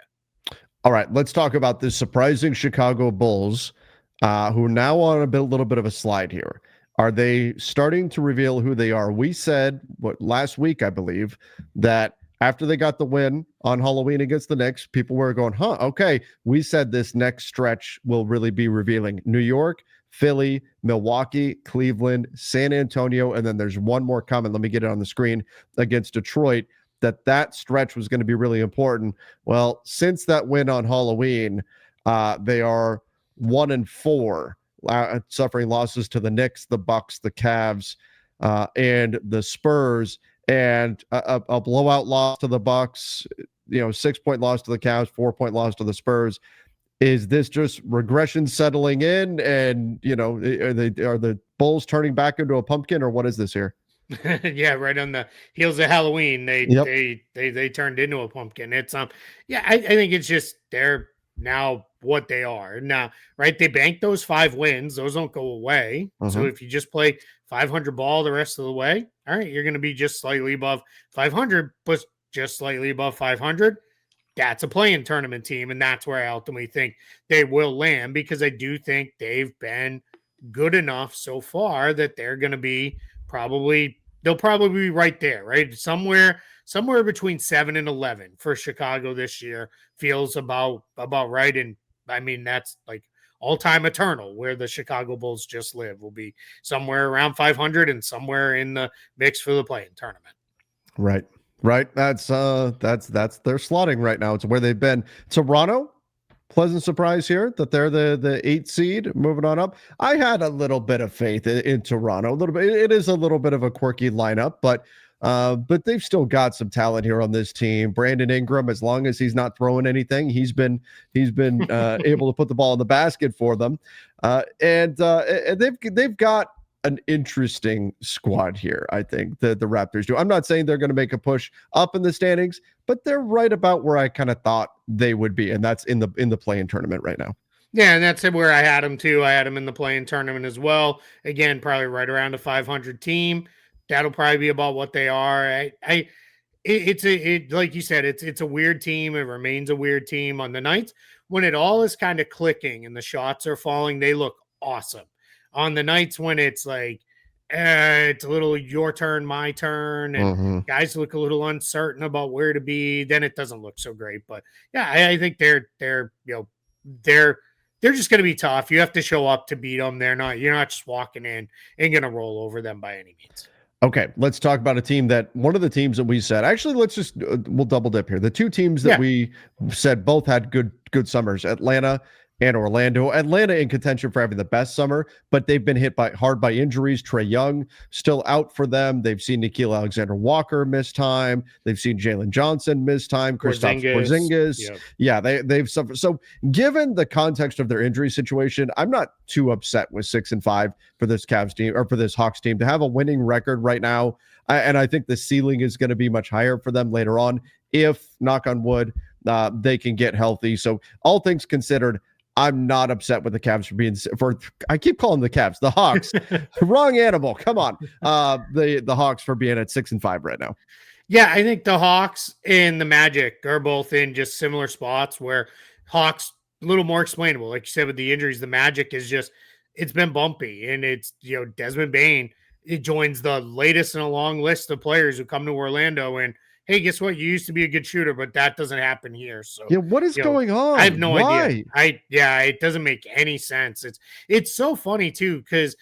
All right, let's talk about the surprising Chicago Bulls, who are now on a little bit of a slide here. Are they starting to reveal who they are? We said last week, I believe, that after they got the win on Halloween against the Knicks, people were going, okay. We said this next stretch will really be revealing. New York, Philly, Milwaukee, Cleveland, San Antonio, and then there's one more coming. Let me get it on the screen, against Detroit. That stretch was going to be really important. Well, since that win on Halloween, they are 1-4, suffering losses to the Knicks, the Bucks, the Cavs, and the Spurs, and a blowout loss to the Bucks. 6-point loss to the Cavs, 4-point loss to the Spurs. Is this just regression settling in? And are the Bulls turning back into a pumpkin, or what is this here? Yeah, right on the heels of Halloween, they turned into a pumpkin. It's I think it's just they're now what they are now, right? They banked those 5 wins; those don't go away. So if you just play 500 ball the rest of the way, all right, you're going to be just slightly above 500, but just slightly above 500. That's a play-in tournament team, and that's where I ultimately think they will land, because I do think they've been good enough so far that they're going to be they'll probably be right there, right? Somewhere between 7 and 11 for Chicago this year feels about right. And I mean, that's like all-time eternal, where the Chicago Bulls just live, will be somewhere around 500 and somewhere in the mix for the play-in tournament. Right. That's their slotting right now. It's where they've been. Toronto, pleasant surprise here that they're the 8th seed, moving on up. I had a little bit of faith in Toronto. A little bit. It is a little bit of a quirky lineup, but they've still got some talent here on this team. Brandon Ingram, as long as he's not throwing anything, he's been able to put the ball in the basket for them. And they've got an interesting squad here. I think the Raptors do. I'm not saying they're going to make a push up in the standings, but they're right about where I kind of thought they would be, and that's in the play-in tournament right now. Yeah, and that's where I had them too. I had them in the play-in tournament as well. Again, probably right around a 500 team. That'll probably be about what they are. It's like you said, it's a weird team. It remains a weird team. On the nights when it all is kind of clicking and the shots are falling, they look awesome. On the nights when it's like, it's a little your turn, my turn, and guys look a little uncertain about where to be, then it doesn't look so great. But yeah, I think they're just going to be tough. You have to show up to beat them. You're not just walking in and going to roll over them by any means. Okay, let's talk about one of the teams that we said, actually, we'll double dip here. The 2 teams that we said both had good summers, Atlanta and Orlando. Atlanta in contention for having the best summer, but they've been hit hard by injuries. Trae Young still out for them. They've seen Nickeil Alexander-Walker miss time. They've seen Jalen Johnson miss time. Kristaps Porzingis. Yep. Yeah, they've suffered. So given the context of their injury situation, I'm not too upset with 6-5 for this Cavs team, or for this Hawks team, to have a winning record right now. And I think the ceiling is going to be much higher for them later on, if, knock on wood, they can get healthy. So all things considered, I'm not upset with the Cavs I keep calling the Cavs, the Hawks, wrong animal. Come on. The Hawks for being at 6-5 right now. Yeah, I think the Hawks and the Magic are both in just similar spots, where Hawks a little more explainable. Like you said, with the injuries, the Magic is just, it's been bumpy, and it's, Desmond Bain, it joins the latest in a long list of players who come to Orlando, and hey, guess what? You used to be a good shooter, but that doesn't happen here. So, Yeah, what is going I have on? no idea. Why? It doesn't make any sense. It's so funny too, because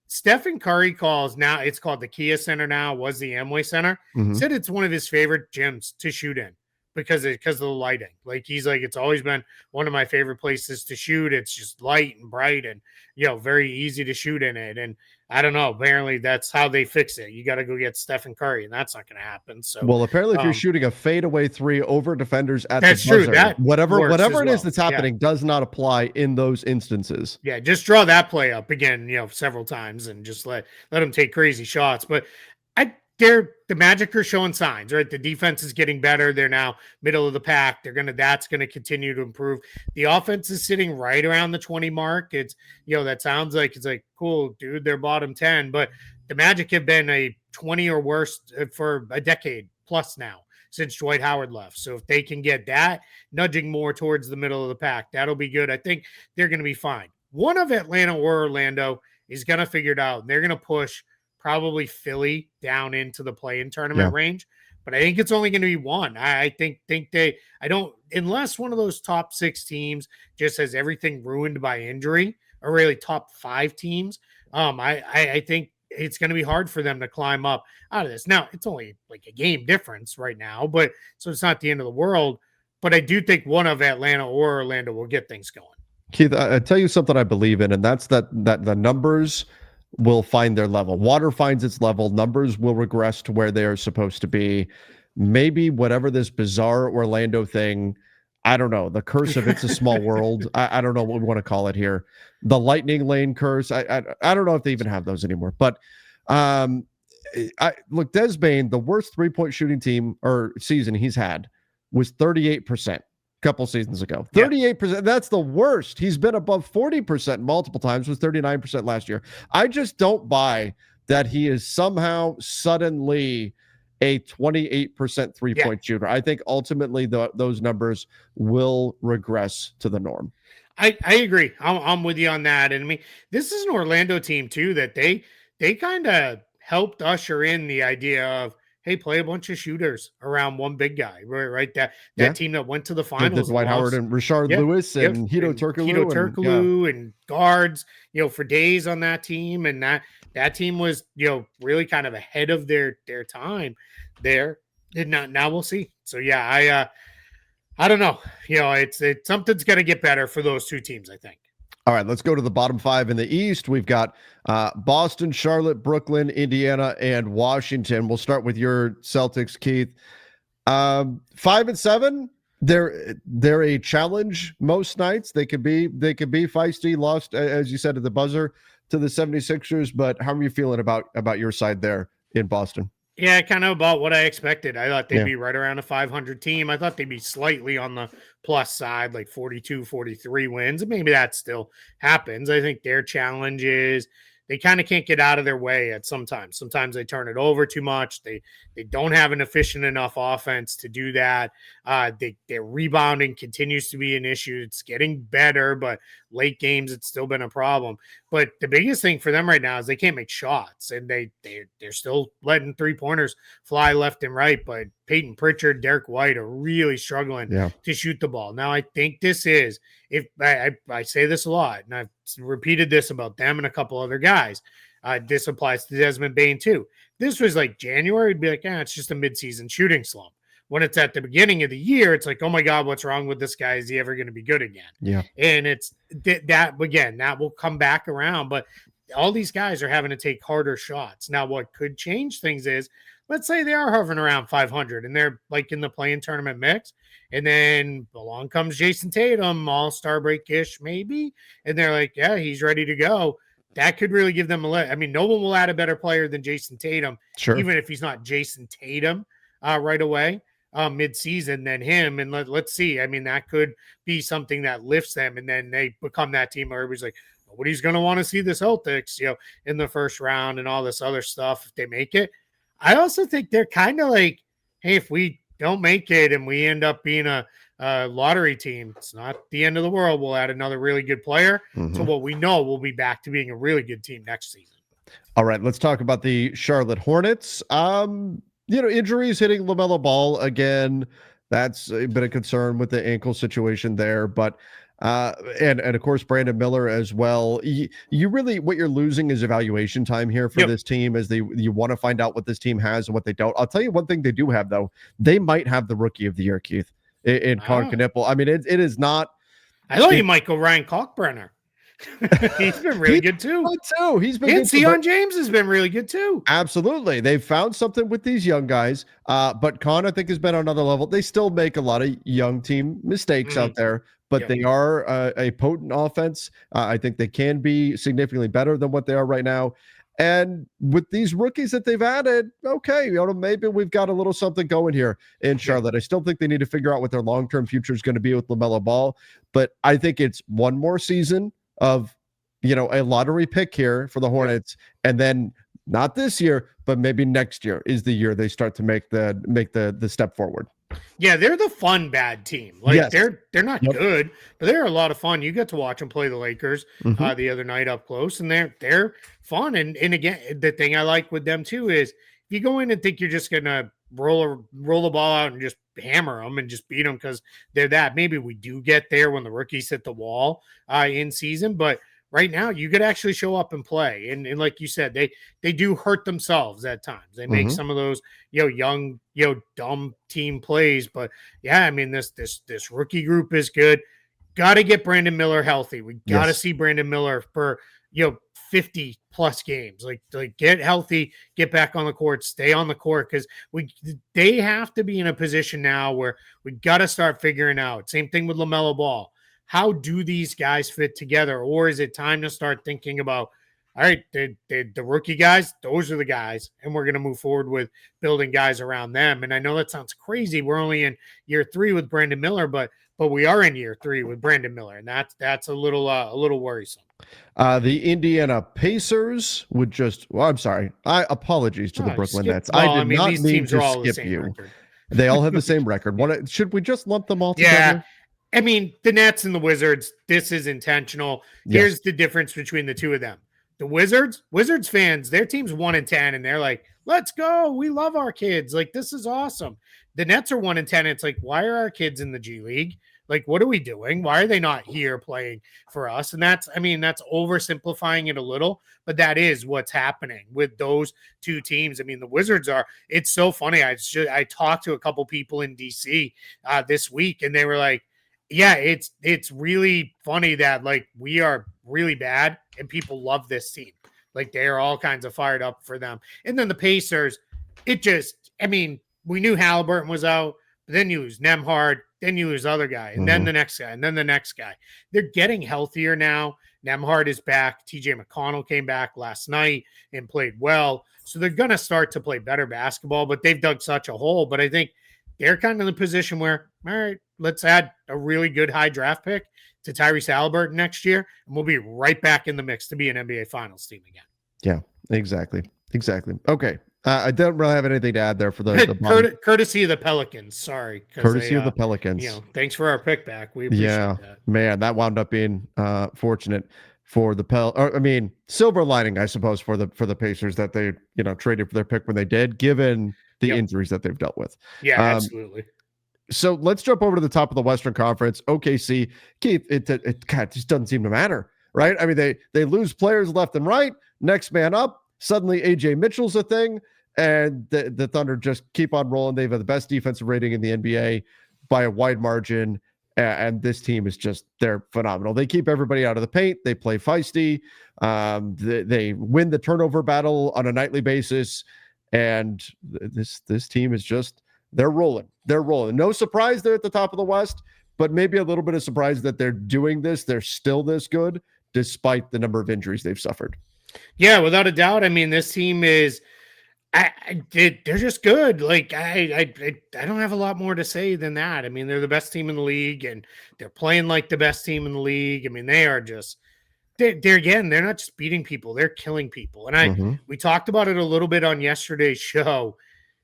Stephen Curry calls, now it's called the Kia Center, now was the Amway Center. Mhm. Said it's one of his favorite gyms to shoot in because of the lighting. Like, he's like, it's always been one of my favorite places to shoot. It's just light and bright and, very easy to shoot in it. And I don't know, apparently that's how they fix it. You got to go get Stephen Curry, and that's not going to happen. So, Well, apparently, if you're shooting a fadeaway three over defenders at the that's true. buzzer, That whatever works as it is well. that's Yeah. happening does not apply in those instances. Yeah, just draw that play up again, several times, and just let them take crazy shots. But the Magic are showing signs, right? The defense is getting better. They're now middle of the pack. That's gonna continue to improve. The offense is sitting right around the 20 mark. It's, that sounds like, it's like, cool, dude, they're bottom 10, but the Magic have been a 20 or worse for a decade plus now since Dwight Howard left. So if they can get that nudging more towards the middle of the pack, that'll be good. I think they're going to be fine. One of Atlanta or Orlando is going to figure it out. They're going to push probably Philly down into the play-in tournament range, but I think it's only going to be one. I think I don't, unless one of those top 6 teams just has everything ruined by injury, or really top 5 teams. I think it's going to be hard for them to climb up out of this. Now, it's only like a game difference right now, but so it's not the end of the world. But I do think one of Atlanta or Orlando will get things going. Keith, I tell you something I believe in, and that's that the numbers will find their level. Water finds its level. Numbers will regress to where they are supposed to be. Maybe whatever this bizarre Orlando thing, I don't know, the curse of It's a Small World. I don't know what we want to call it here. The lightning lane curse. I don't know if they even have those anymore. But look, Des Bain, the worst 3-point shooting team or season he's had was 38%. Couple seasons ago, 38%. That's the worst. He's been above 40% multiple times, was 39% last year. I just don't buy that he is somehow suddenly a 28% three-point shooter. I think ultimately those numbers will regress to the norm. I agree. I'm with you on that. And I mean, this is an Orlando team too that they kind of helped usher in the idea of, hey, play a bunch of shooters around one big guy, right? That team that went to the finals, Dwight Howard and Rashard Lewis and Hito Turkoglu and guards, for days on that team, and that team was, really kind of ahead of their time there. And now we'll see. So yeah, I don't know. It's something's going to get better for those two teams, I think. All right, let's go to the bottom 5 in the East. We've got Boston, Charlotte, Brooklyn, Indiana, and Washington. We'll start with your Celtics, Keith. 5 and 7. They're a challenge most nights. They could be feisty. Lost, as you said, at the buzzer to the 76ers. But how are you feeling about your side there in Boston? Yeah, kind of about what I expected. I thought they'd be right around a 500 team. I thought they'd be slightly on the plus side, like 42, 43 wins. And maybe that still happens. I think their challenge is they kind of can't get out of their way at sometimes. Sometimes they turn it over too much. They don't have an efficient enough offense to do that. Their rebounding continues to be an issue. It's getting better, but late games, it's still been a problem. But the biggest thing for them right now is they can't make shots, and they're still letting 3-pointers fly left and right. But Peyton Pritchard, Derek White are really struggling to shoot the ball. Now, I think this is, if I say this a lot, and I've repeated this about them and a couple other guys, this applies to Desmond Bain too. This was like January, it'd be like, it's just a midseason shooting slump. When it's at the beginning of the year, it's like, oh my God, what's wrong with this guy? Is he ever going to be good again? Yeah. And it's that again, that will come back around. But all these guys are having to take harder shots. Now, what could change things is, let's say they are hovering around 500 and they're like in the play-in tournament mix. And then along comes Jason Tatum, all-star break-ish maybe. And they're like, yeah, he's ready to go. That could really give them a lift. I mean, no one will add a better player than Jason Tatum, even if he's not Jason Tatum right away. Mid-season than him, and let's see. I mean, that could be something that lifts them, and then they become that team where everybody's like, nobody's going to want to see the Celtics, in the first round and all this other stuff if they make it. I also think they're kind of like, hey, if we don't make it and we end up being a lottery team. It's not the end of the world. We'll add another really good player to what we know will be back to being a really good team next season. All right, let's talk about the Charlotte Hornets. Injuries hitting LaMelo Ball again. That's been a concern with the ankle situation there, but and of course Brandon Miller as well. You really, what you're losing is evaluation time here for this team, as you want to find out what this team has and what they don't. I'll tell you one thing they do have though. They might have the rookie of the year, Keith, in Colin Knippel. I mean, it is not. I thought you might go Ryan Kalkbrenner. He's been really good too. He's been good. Sion James has been really good too. Absolutely. They've found something with these young guys. But Con, I think, has been on another level. They still make a lot of young team mistakes out there, but they are a potent offense. I think they can be significantly better than what they are right now. And with these rookies that they've added, okay, maybe we've got a little something going here in Charlotte. I still think they need to figure out what their long-term future is going to be with LaMelo Ball, but I think it's one more season of a lottery pick here for the Hornets, and then not this year, but maybe next year is the year they start to make the step forward. Yeah, they're the fun bad team. Like they're not good, but they're a lot of fun. You get to watch them play the Lakers the other night up close, and they're fun. And again, the thing I like with them too is if you go in and think you're just gonna roll the ball out and just hammer them and just beat them because they're that. Maybe we do get there when the rookies hit the wall in season, but right now you could actually show up and play. And like you said, they do hurt themselves at times. They make some of those, young, dumb team plays. But yeah, I mean, this rookie group is good. Got to get Brandon Miller healthy. We got to see Brandon Miller for, 50 plus games, like get healthy, get back on the court, stay on the court. Cause they have to be in a position now where we got to start figuring out. Same thing with LaMelo Ball. How do these guys fit together? Or is it time to start thinking about, all right, the rookie guys, those are the guys, and we're going to move forward with building guys around them. And I know that sounds crazy. We're only in year 3 with Brandon Miller, but we are in year 3 with Brandon Miller, and that's a little worrisome. The Indiana Pacers would I'm sorry. Apologies to the Brooklyn Nets. I did not mean to skip you. Record. They all have the same record. Should we just lump them all together? Yeah. I mean, the Nets and the Wizards, this is intentional. Here's the difference between the two of them. The Wizards fans, their team's 1-10, and they're like, let's go. We love our kids. Like, this is awesome. The Nets are 1-10. It's like, why are our kids in the G League? Like, what are we doing? Why are they not here playing for us? And that's oversimplifying it a little, but that is what's happening with those two teams. I mean, the Wizards it's so funny. I talked to a couple people in DC this week, and they were like, yeah, it's really funny that like we are really bad and people love this team. Like they are all kinds of fired up for them. And then the Pacers, we knew Halliburton was out, but then you lose Nembhard, then you lose the other guy, and then the next guy, and then the next guy. They're getting healthier now. Nembhard is back. TJ McConnell came back last night and played well. So they're going to start to play better basketball, but they've dug such a hole. But I think they're kind of in the position where, all right, let's add a really good high draft pick to Tyrese Halliburton next year, and we'll be right back in the mix to be an NBA Finals team again. Yeah, exactly. Okay. I don't really have anything to add there for the courtesy of the Pelicans. Sorry. Courtesy of the Pelicans. Thanks for our pick back. We appreciate that. Man, that wound up being fortunate for the silver lining, I suppose, for the Pacers that they, traded for their pick when they did, given the injuries that they've dealt with. Yeah, absolutely. So let's jump over to the top of the Western Conference. OKC, Keith, it just doesn't seem to matter, right? I mean, they lose players left and right. Next man up. Suddenly, AJ Mitchell's a thing, and the Thunder just keep on rolling. They have the best defensive rating in the NBA by a wide margin, and this team is they're phenomenal. They keep everybody out of the paint. They play feisty. They win the turnover battle on a nightly basis, and this team is they're rolling. They're rolling. No surprise they're at the top of the West, but maybe a little bit of surprise that they're doing this. They're still this good despite the number of injuries they've suffered. Yeah, without a doubt. I mean, this team is they're just good. Like I don't have a lot more to say than that. I mean, they're the best team in the league, and they're playing like the best team in the league. I mean, they are just they're not just beating people, they're killing people. And we talked about it a little bit on yesterday's show.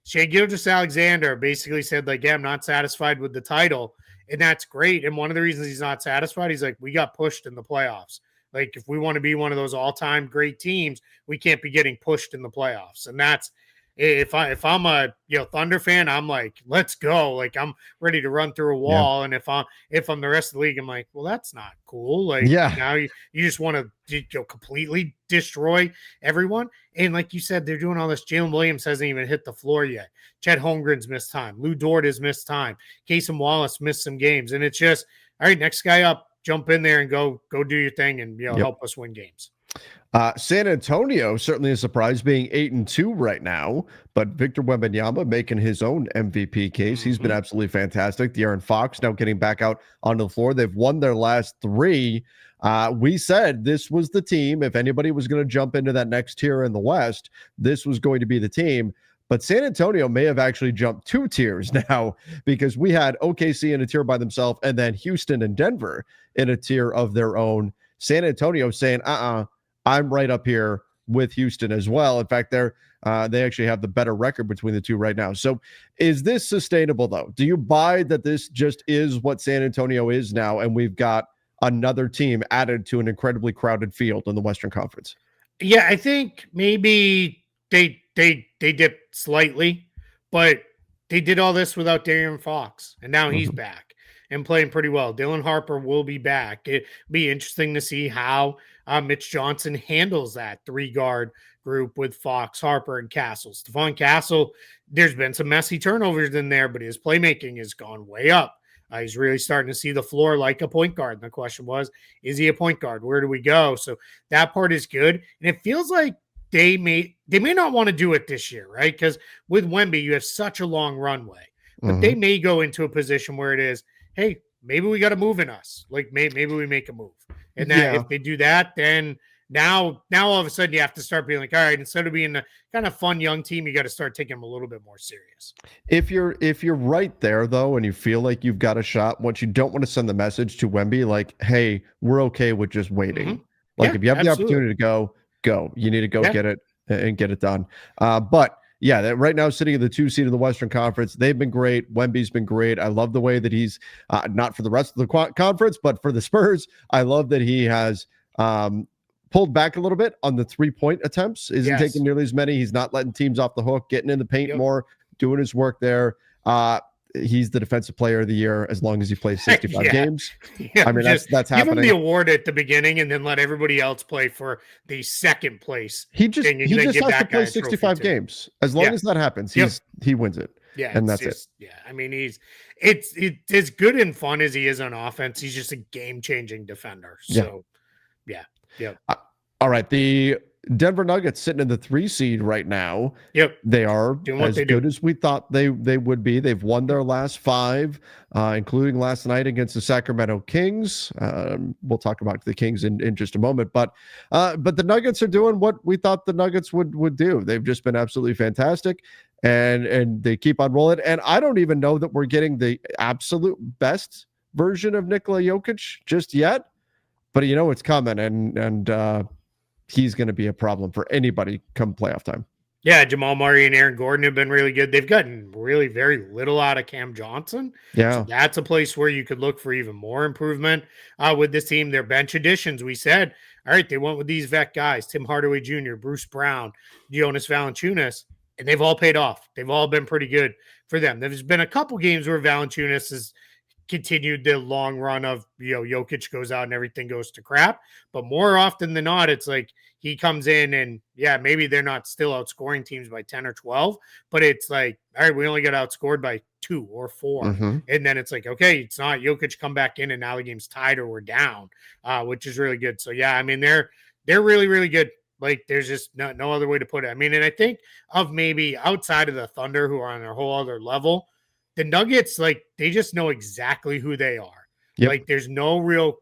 Shai Gilgeous-Alexander basically said, like, yeah, I'm not satisfied with the title. and that's great. And one of the reasons he's not satisfied, he's like, we got pushed in the playoffs. Like, if we want to be one of those all-time great teams, we can't be getting pushed in the playoffs. And that's, if I'm a Thunder fan, I'm like, let's go. Like, I'm ready to run through a wall. And if I'm the rest of the league, I'm like, well, that's not cool. Like, now you just want to completely destroy everyone. And like you said, they're doing all this. Jalen Williams hasn't even hit the floor yet. Chet Holmgren's missed time. Lou Dort has missed time. Casey Wallace missed some games. And it's just, all right, next guy up, jump in there and go do your thing and help us win games. San Antonio certainly a surprise, being 8-2 right now, but Victor Wembanyama making his own MVP case. He's been absolutely fantastic. De'Aaron Fox now getting back out onto the floor. They've won their last 3. We said this was the team. If anybody was going to jump into that next tier in the West, this was going to be the team. But San Antonio may have actually jumped 2 tiers now, because we had OKC in a tier by themselves and then Houston and Denver in a tier of their own. San Antonio saying, I'm right up here with Houston as well. In fact, they actually have the better record between the two right now. So is this sustainable, though? Do you buy that this just is what San Antonio is now, and we've got another team added to an incredibly crowded field in the Western Conference? Yeah, I think maybe they dipped slightly, but they did all this without De'Aaron Fox, and now he's back and playing pretty well. Dylan Harper will be back. It'll be interesting to see how Mitch Johnson handles that 3-guard group with Fox, Harper, and Castle. Stephon Castle, there's been some messy turnovers in there, but his playmaking has gone way up. He's really starting to see the floor like a point guard. And the question was, is he a point guard? Where do we go? So that part is good. And it feels like they may not want to do it this year, right? Because with Wemby, you have such a long runway. But they may go into a position where it is, hey, maybe we got to move in us. Like, maybe we make a move. And that if they do that, then now all of a sudden you have to start being like, all right, instead of being a kind of fun young team, you got to start taking them a little bit more serious. If you're right there, though, and you feel like you've got a shot, what you don't want to send the message to Wemby, like, hey, we're okay with just waiting. Like, if you have the opportunity to go. You need to go get it and get it done. But yeah, right now sitting in the 2 seed in the Western Conference, they've been great. Wemby's been great. I love the way that he's not for the rest of the conference, but for the Spurs, I love that he has pulled back a little bit on the 3-point attempts. Isn't taking nearly as many. He's not letting teams off the hook, getting in the paint more, doing his work there. He's the defensive player of the year as long as he plays 65 games. I mean, that's happening. Give him the award at the beginning and then let everybody else play for the second place. He just has to play 65 games. As long as that happens, he wins it. Yeah, and that's it. Yeah, I mean, it's as good and fun as he is on offense. He's just a game-changing defender. So, yeah. All right, the Denver Nuggets sitting in the 3 seed right now. They are doing as good as we thought they would be. They've won their last 5, including last night against the Sacramento Kings. We'll talk about the Kings in just a moment, but the Nuggets are doing what we thought the Nuggets would do. They've just been absolutely fantastic, and they keep on rolling. And I don't even know that we're getting the absolute best version of Nikola Jokic just yet, but it's coming, and he's going to be a problem for anybody come playoff time. Yeah, Jamal Murray and Aaron Gordon have been really good. They've gotten really very little out of Cam Johnson. So that's a place where you could look for even more improvement with this team. Their bench additions, we said, all right, they went with these vet guys, Tim Hardaway Jr., Bruce Brown, Jonas Valanciunas, and they've all paid off. They've all been pretty good for them. There's been a couple games where Valanciunas has continued the long run of, Jokic goes out and everything goes to crap. But more often than not, it's like he comes in and, maybe they're not still outscoring teams by 10 or 12, but it's like, all right, we only got outscored by 2 or 4. And then it's like, okay, it's not Jokic come back in and now the game's tied or we're down, which is really good. So, I mean, they're really, really good. Like, there's just no other way to put it. I mean, and I think of maybe outside of the Thunder, who are on a whole other level, the Nuggets, like, they just know exactly who they are. Like, there's no real,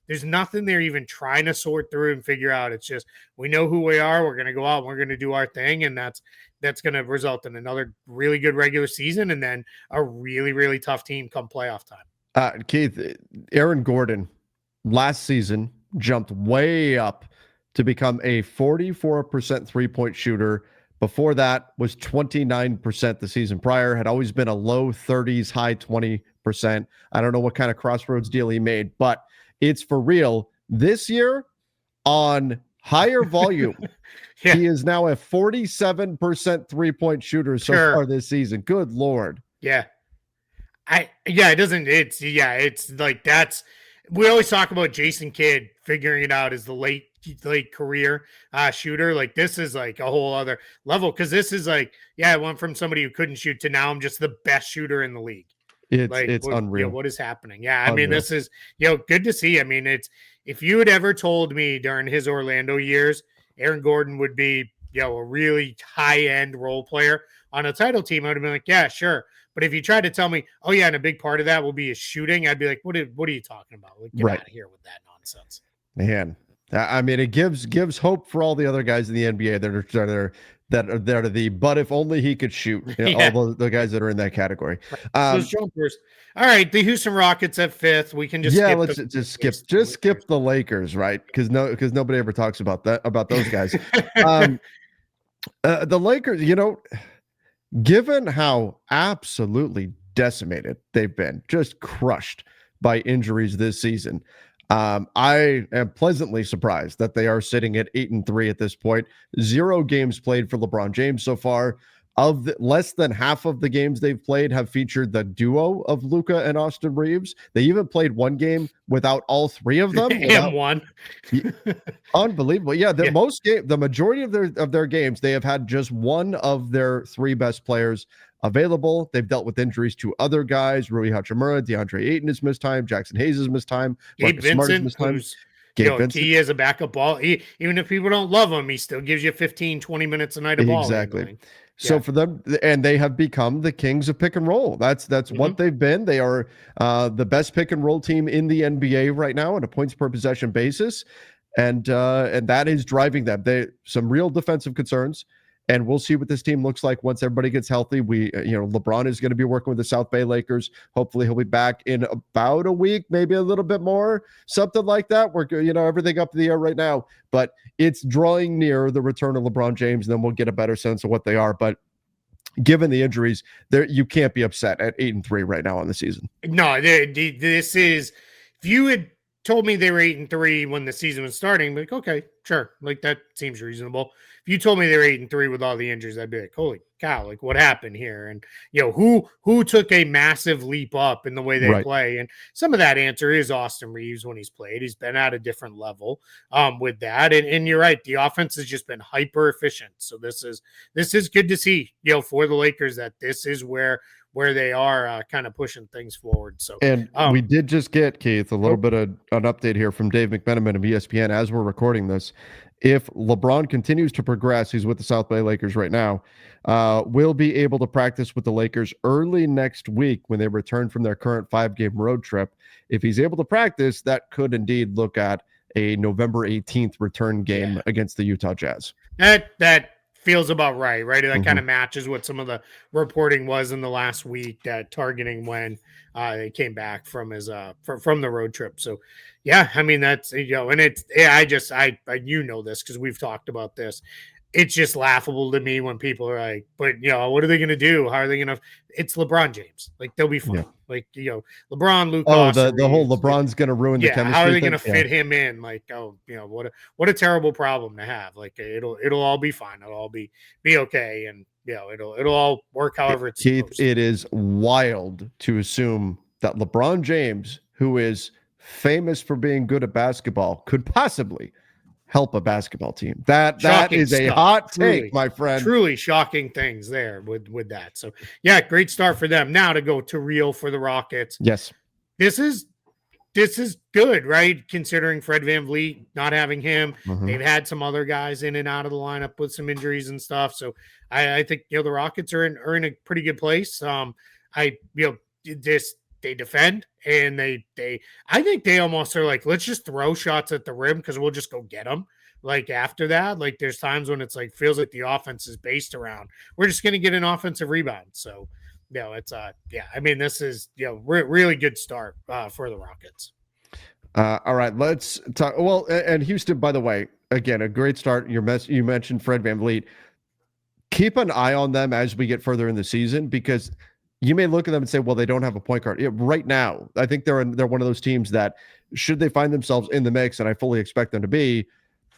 there's nothing they're even trying to sort through and figure out. It's just, we know who we are. We're going to go out and we're going to do our thing. And that's going to result in another really good regular season and then a really, really tough team come playoff time. Keith, Aaron Gordon last season jumped way up to become a 44% 3-point shooter. Before that was 29% the season prior, had always been a low 30s, high 20% 86%. I don't know what kind of crossroads deal he made, but it's for real. This year, on higher volume, he is now a 47% three-point shooter so far this season. Good Lord. Yeah. It's like we always talk about Jason Kidd figuring it out as the late career shooter. Like this is like a whole other level, because this is like, I went from somebody who couldn't shoot to now I'm just the best shooter in the league. It's unreal. What is happening? Yeah, I mean, this is good to see. I mean, if you had ever told me during his Orlando years, Aaron Gordon would be a really high end role player on a title team, I would have been like, yeah, sure. But if you tried to tell me, oh yeah, and a big part of that will be his shooting, I'd be like, what are you talking about? Like, get out of here with that nonsense. Man, I mean, it gives hope for all the other guys in the NBA that are there to the, but if only he could shoot, all the guys that are in that category. Those jumpers. All right, the Houston Rockets at 5th. We can just skip the Lakers, right? Because nobody ever talks about those guys. The Lakers, given how absolutely decimated they've been, just crushed by injuries this season, I am pleasantly surprised that they are sitting at 8-3 at this point. 0 games played for LeBron James so far. Less than half of the games they've played have featured the duo of Luka and Austin Reeves. They even played one game without all 3 of them. And one. Unbelievable. Yeah, the majority of their games, they have had just one of their 3 best players available. They've dealt with injuries to other guys. Rui Hachimura, DeAndre Ayton has missed time. Jackson Hayes has missed time. Gabe Vincent, who's key as a backup ball. Even if people don't love him, he still gives you 15, 20 minutes a night of ball. Exactly. So for them, and they have become the kings of pick and roll. That's what they've been. They are the best pick and roll team in the NBA right now on a points per possession basis, and that is driving them. Some real defensive concerns, and we'll see what this team looks like once everybody gets healthy. LeBron is going to be working with the South Bay Lakers. Hopefully, he'll be back in about a week, maybe a little bit more, something like that. We're everything up in the air right now, but it's drawing near the return of LeBron James, and then we'll get a better sense of what they are. But given the injuries, you can't be upset at 8-3 right now on the season. No, this is, if you had told me they were 8-3 when the season was starting, like, okay, sure, like that seems reasonable. If you told me they were 8-3 with all the injuries, I'd be like, holy cow, like what happened here? And who took a massive leap up in the way they play? And some of that answer is Austin Reeves when he's played. He's been at a different level with that. And you're right, the offense has just been hyper efficient. So this is good to see, for the Lakers, that this is where they are kind of pushing things forward. So, and we did just get, Keith, a little bit of an update here from Dave McMenamin of ESPN as we're recording this. If LeBron continues to progress, he's with the South Bay Lakers right now, will be able to practice with the Lakers early next week when they return from their current 5-game road trip. If he's able to practice, that could indeed look at a November 18th return game against the Utah Jazz. That feels about right? That kind of matches what some of the reporting was in the last week, targeting when they came back from from the road trip. So, yeah, I mean, that's, and it's, I this because we've talked about this. It's just laughable to me when people are like, but, what are they going to do? How are they going to, it's LeBron James. Like, they'll be fine. Yeah. Like, LeBron, Luke. Oh, the whole LeBron's going to ruin the chemistry. How are they going to fit him in? Like, what a terrible problem to have. Like, it'll all be fine. It'll all be okay. And, it'll all work however it's supposed to. It is wild to assume that LeBron James, who is famous for being good at basketball, could possibly help a basketball team. That is a hot take, my friend. Truly shocking things there with that. So, yeah, great start for them. Now to go to real for the Rockets. Yes. This is good, right? Considering Fred VanVleet, not having him. They've had some other guys in and out of the lineup with some injuries and stuff. So I think, the Rockets are in a pretty good place. They defend, and I think they almost are like, let's just throw shots at the rim because we'll just go get them. Like after that, like there's times when it's like, feels like the offense is based around, we're just going to get an offensive rebound. So, it's I mean, this is, really good start for the Rockets. All right, let's talk. Well, and Houston, by the way, again, a great start. You mentioned Fred VanVleet. Keep an eye on them as we get further in the season, because you may look at them and say, well, they don't have a point guard. Yeah, right now, I think they're one of those teams that, should they find themselves in the mix, and I fully expect them to be,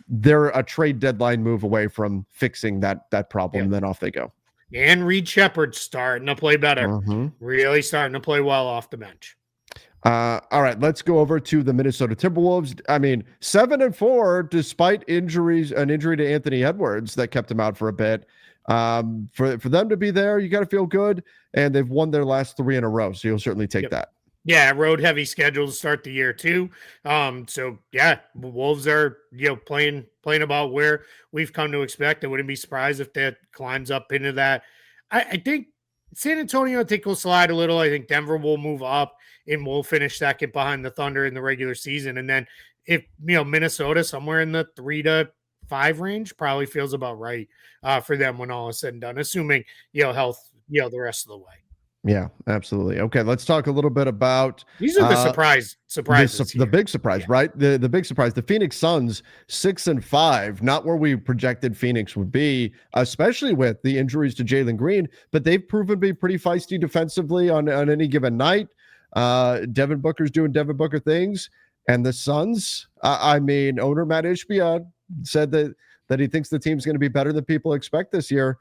they're a trade deadline move away from fixing that problem, and then off they go. And Reed Shepherd's starting to play better. Really starting to play well off the bench. All right, let's go over to the Minnesota Timberwolves. I mean, 7-4, despite injuries, an injury to Anthony Edwards that kept him out for a bit. For them to be there, you got to feel good, and they've won their last 3 in a row, so you'll certainly take that. Yeah, road heavy schedule to start the year too. So yeah, Wolves are playing about where we've come to expect. I wouldn't be surprised if that climbs up into that. I think San Antonio, I think, will slide a little. I think Denver will move up and we'll finish second behind the Thunder in the regular season. And then if Minnesota somewhere in the 3 to 5 range probably feels about right for them when all is said and done, assuming health the rest of the way. Yeah, absolutely. Okay, let's talk a little bit about these are the surprises. The big surprise, right? The big surprise. The Phoenix Suns 6-5, not where we projected Phoenix would be, especially with the injuries to Jaylen Green. But they've proven to be pretty feisty defensively on any given night. Devin Booker's doing Devin Booker things, and the Suns. Owner Matt Ishbia said that he thinks the team's going to be better than people expect this year.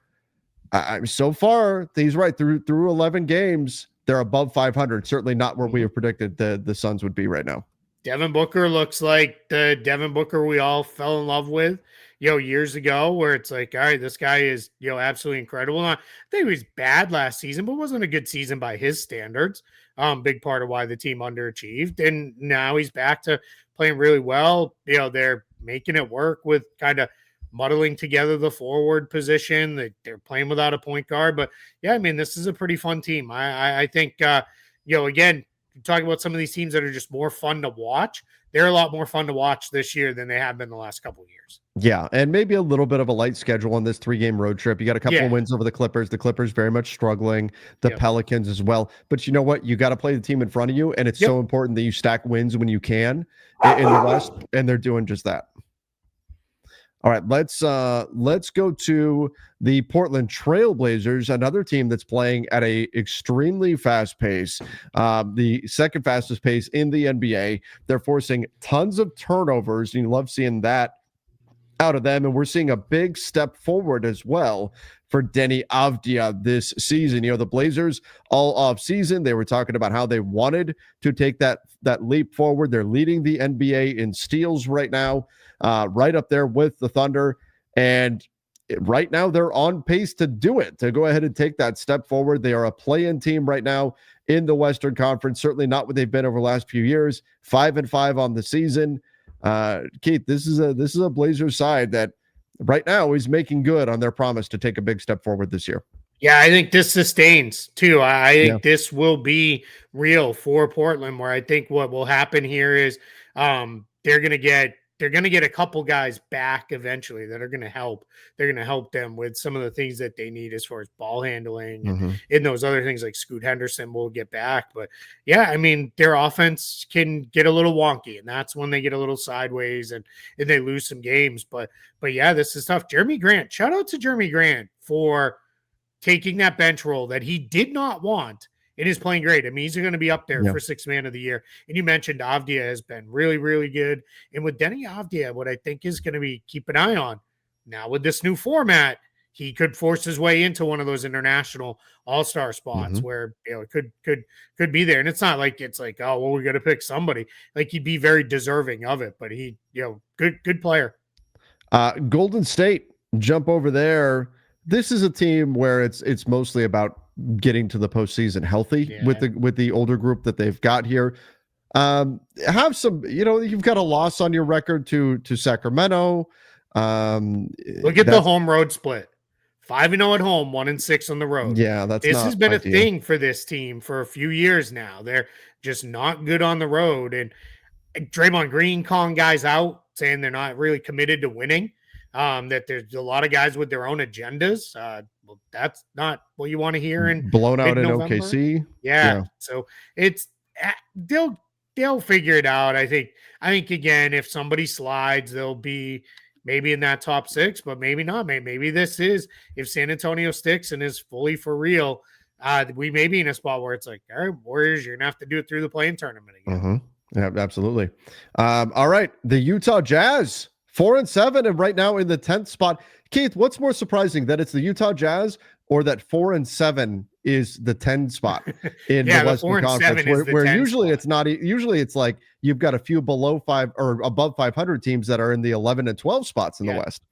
So far, he's right. Through 11 games, they're above 500. Certainly not where we have predicted the Suns would be right now. Devin Booker looks like the Devin Booker we all fell in love with, years ago, where it's like, all right, this guy is, absolutely incredible. I think he was bad last season, but wasn't a good season by his standards. Big part of why the team underachieved. And now he's back to playing really well. They're making it work with kind of muddling together the forward position. They're playing without a point guard, but yeah, this is a pretty fun team. I think, again, talking about some of these teams that are just more fun to watch. They're a lot more fun to watch this year than they have been the last couple of years. Yeah, and maybe a little bit of a light schedule on this 3-game road trip. You got a couple of wins over the Clippers. The Clippers very much struggling. The Pelicans as well. But you know what? You got to play the team in front of you, and it's so important that you stack wins when you can in the West, and they're doing just that. All right, let's go to the Portland Trailblazers, another team that's playing at a extremely fast pace, the second fastest pace in the NBA. They're forcing tons of turnovers, and you love seeing that out of them. And we're seeing a big step forward as well for Deni Avdija this season. The Blazers all off season, they were talking about how they wanted to take that leap forward. They're leading the NBA in steals right now, right up there with the Thunder. And right now they're on pace to do it, to go ahead and take that step forward. They are a play-in team right now in the Western Conference, certainly not what they've been over the last few years. 5-5 on the season. Keith, this is a Blazers side that right now is making good on their promise to take a big step forward this year. Yeah, I think this sustains too. I think this will be real for Portland, where I think what will happen here is they're going to get a couple guys back eventually that are going to help. They're going to help them with some of the things that they need as far as ball handling and those other things, like Scoot Henderson will get back. But yeah, their offense can get a little wonky, and that's when they get a little sideways and they lose some games. But yeah, this is tough. Jeremy Grant, shout out to Jeremy Grant for taking that bench role that he did not want. It is playing great. He's going to be up there for Sixth Man of the Year. And you mentioned Avdija has been really, really good. And with Deni Avdija, what I think is going to be keep an eye on now with this new format, he could force his way into one of those international all-star spots where it could be there. And it's not like it's like, oh, well, we're going to pick somebody. Like, he'd be very deserving of it. But he, good player. Golden State, jump over there. This is a team where it's mostly about getting to the postseason healthy with the older group that they've got here. Have some, you've got a loss on your record to Sacramento. Look at the home road split. 5-0 at home, 1-6 on the road. Yeah, this has been ideal. A thing for this team for a few years now. They're just not good on the road. And Draymond Green calling guys out, saying they're not really committed to winning. That there's a lot of guys with their own agendas. Well, that's not what you want to hear. And blown out in OKC. Yeah. So it's they'll figure it out. I think again, if somebody slides, they'll be maybe in that top 6, but maybe not. Maybe this is, if San Antonio sticks and is fully for real, we may be in a spot where it's like, all right, Warriors, you're gonna have to do it through the play-in tournament again. Yeah, absolutely. All right, the Utah Jazz 4-7, and right now in the 10th spot. Keith, what's more surprising, that it's the Utah Jazz or that 4-7 is the 10 spot in Yeah, the Western Conference, where usually spot. it's not. Usually it's like you've got a few below 5 or above 500 teams that are in the 11 and 12 spots in the West.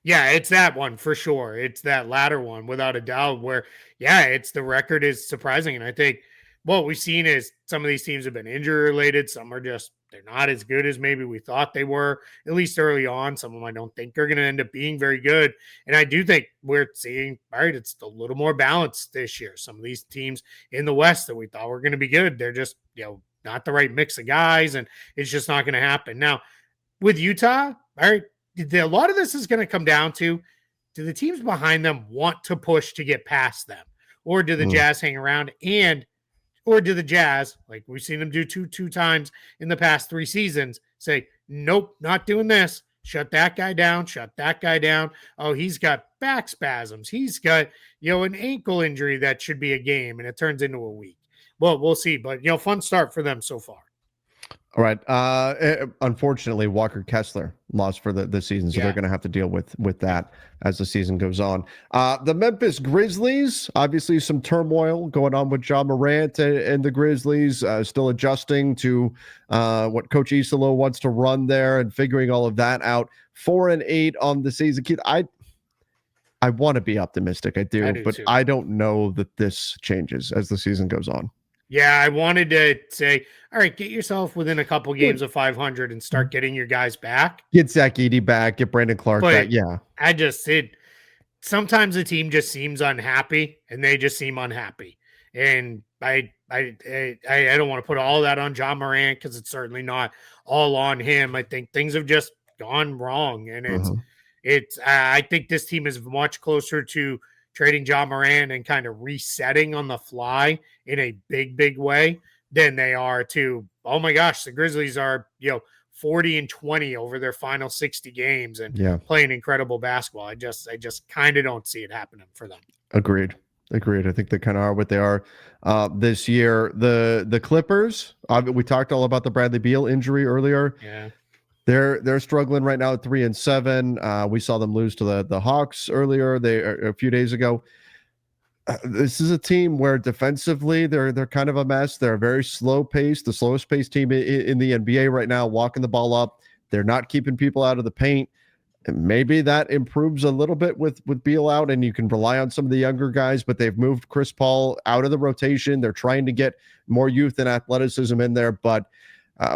Yeah, it's that one for sure. It's that latter one without a doubt where, yeah, it's the record is surprising. And I think what we've seen is some of these teams have been injury related. Some are just, they're not as good as maybe we thought they were, at least early on. Some of them I don't think are going to end up being very good. And I do think we're seeing, all right, it's a little more balanced this year. Some of these teams in the West that we thought were going to be good, they're just, not the right mix of guys. And it's just not going to happen. Now, with Utah, all right, a lot of this is going to come down to, do the teams behind them want to push to get past them, or do the Jazz hang around, or do the Jazz, like we've seen them do two times in the past 3 seasons, say, nope, not doing this. Shut that guy down. Shut that guy down. Oh, he's got back spasms. He's got, an ankle injury that should be a game, and it turns into a week. Well, we'll see. But, fun start for them so far. All right. Unfortunately, Walker Kessler lost for the season, so they're going to have to deal with that as the season goes on. The Memphis Grizzlies, obviously some turmoil going on with Ja Morant and the Grizzlies, still adjusting to what Coach Isolo wants to run there and figuring all of that out. 4-8 on the season. Keith, I want to be optimistic. I do, but too. I don't know that this changes as the season goes on. Yeah, I wanted to say, all right, get yourself within a couple games of 500 and start getting your guys back. Get Zach Edey back, get Brandon Clark back. Yeah. Sometimes the team just seems unhappy, and they just seem unhappy. And I don't want to put all that on Ja Morant, because it's certainly not all on him. I think things have just gone wrong, and I think this team is much closer to trading Ja Morant and kind of resetting on the fly in a big way than they are to, oh my gosh, the Grizzlies are, 40-20 over their final 60 games and playing incredible basketball. I just kind of don't see it happening for them. Agreed. I think they kind of are what they are this year. The Clippers, we talked all about the Bradley Beal injury earlier. Yeah. They're struggling right now at 3-7. We saw them lose to the Hawks earlier. A few days ago. This is a team where defensively they're kind of a mess. They're a very slow pace, the slowest paced team in the NBA right now, walking the ball up. They're not keeping people out of the paint. And maybe that improves a little bit with Beal out, and you can rely on some of the younger guys, but they've moved Chris Paul out of the rotation. They're trying to get more youth and athleticism in there, but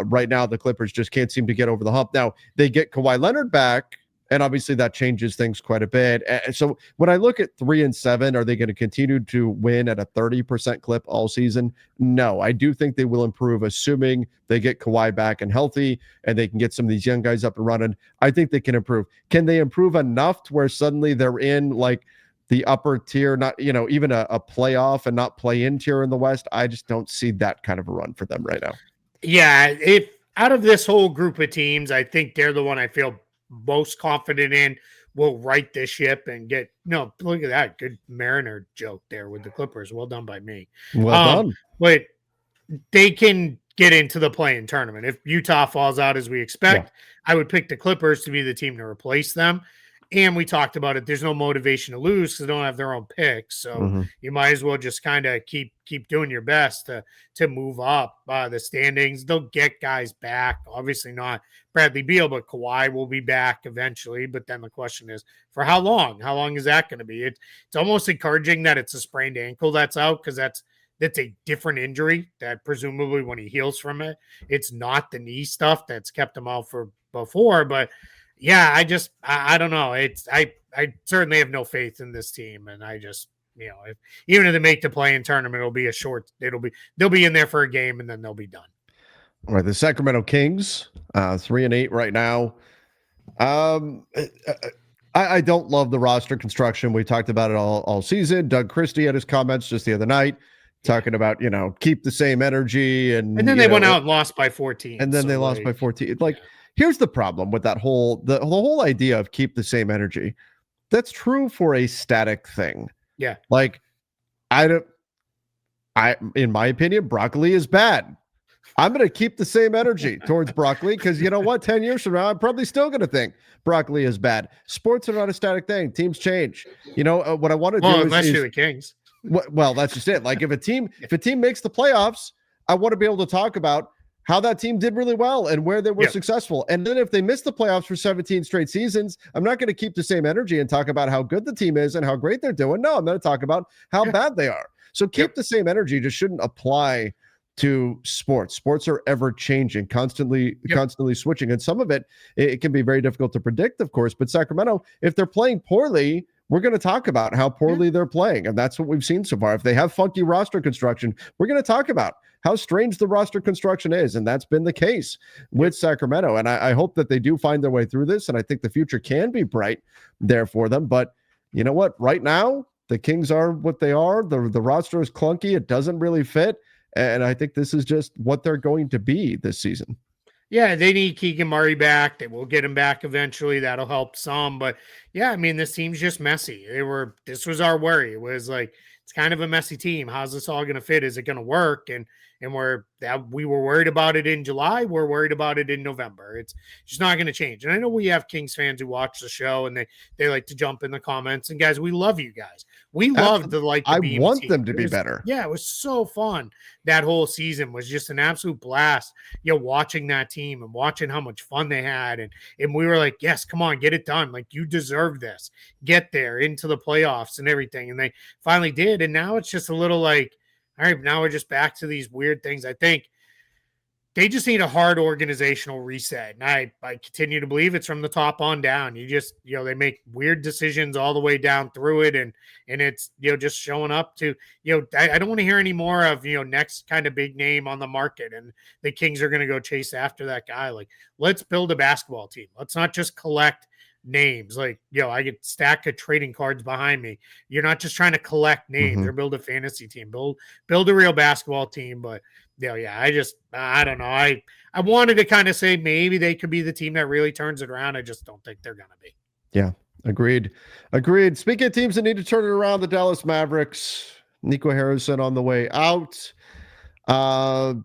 right now the Clippers just can't seem to get over the hump. Now, they get Kawhi Leonard back, and obviously that changes things quite a bit. So when I look at 3-7, are they going to continue to win at a 30% clip all season? No, I do think they will improve, assuming they get Kawhi back and healthy, and they can get some of these young guys up and running. I think they can improve. Can they improve enough to where suddenly they're in like the upper tier, not, even a playoff and not play-in tier in the West? I just don't see that kind of a run for them right now. Yeah, if out of this whole group of teams, I think they're the one I feel most confident in will right this ship and get, look at that good Mariner joke there with the Clippers. Well done by me. Well done. But they can get into the play-in tournament. If Utah falls out as we expect, I would pick the Clippers to be the team to replace them. And we talked about it. There's no motivation to lose because they don't have their own picks. So you might as well just kind of keep doing your best to move up the standings. They'll get guys back. Obviously not Bradley Beal, but Kawhi will be back eventually. But then the question is, for how long? How long is that going to be? It's almost encouraging that it's a sprained ankle that's out, because that's a different injury that presumably when he heals from it, it's not the knee stuff that's kept him out for before. But yeah, I don't know. I certainly have no faith in this team, and I just, even if they make the play-in tournament, they'll be in there for a game and then they'll be done. All right, the Sacramento Kings, 3-8 right now. I don't love the roster construction. We talked about it all season. Doug Christie had his comments just the other night talking about, keep the same energy, and then they went out and lost by 14. And then they lost by 14. Here's the problem with that the whole idea of keep the same energy. That's true for a static thing. Yeah. In my opinion, broccoli is bad. I'm going to keep the same energy towards broccoli because you know what? 10 years from now, I'm probably still going to think broccoli is bad. Sports are not a static thing. Teams change. What I want to Well, do unless is you're the Kings. well, that's just it. Like if a team makes the playoffs, I want to be able to talk about how that team did really well and where they were successful. And then if they miss the playoffs for 17 straight seasons, I'm not going to keep the same energy and talk about how good the team is and how great they're doing. No, I'm going to talk about how bad they are. So keep the same energy, just shouldn't apply to sports. Sports are ever changing, constantly switching. And some of it can be very difficult to predict, of course. But Sacramento, if they're playing poorly, we're going to talk about how poorly they're playing. And that's what we've seen so far. If they have funky roster construction, we're going to talk about how strange the roster construction is. And that's been the case with Sacramento. And I hope that they do find their way through this. And I think the future can be bright there for them. But you know what? Right now, the Kings are what they are. The roster is clunky. It doesn't really fit. And I think this is just what they're going to be this season. Yeah, they need Keegan Murray back. They will get him back eventually. That'll help some. But yeah, I mean, this team's just messy. This was our worry. It was like, it's kind of a messy team. How's this all going to fit? Is it going to work? And we were worried about it in July. We're worried about it in November. It's just not going to change. And I know we have Kings fans who watch the show and they like to jump in the comments. And guys, we love you guys. We love I want them to be better. Yeah, it was so fun. That whole season was just an absolute blast. Watching that team and watching how much fun they had. And we were like, yes, come on, get it done. Like, you deserve this. Get there into the playoffs and everything. And they finally did. And now it's just a little like, all right, now we're just back to these weird things. I think they just need a hard organizational reset. And I continue to believe it's from the top on down. You just, they make weird decisions all the way down through it. And it's, just showing up to, I don't want to hear any more of, next kind of big name on the market. And the Kings are going to go chase after that guy. Like, let's build a basketball team. Let's not just collect names. Like, I get stack of trading cards behind me. You're not just trying to collect names or build a fantasy team. Build a real basketball team. But I don't know. I wanted to kind of say maybe they could be the team that really turns it around. I just don't think they're gonna be. Yeah, agreed. Speaking of teams that need to turn it around, the Dallas Mavericks, Nico Harrison on the way out.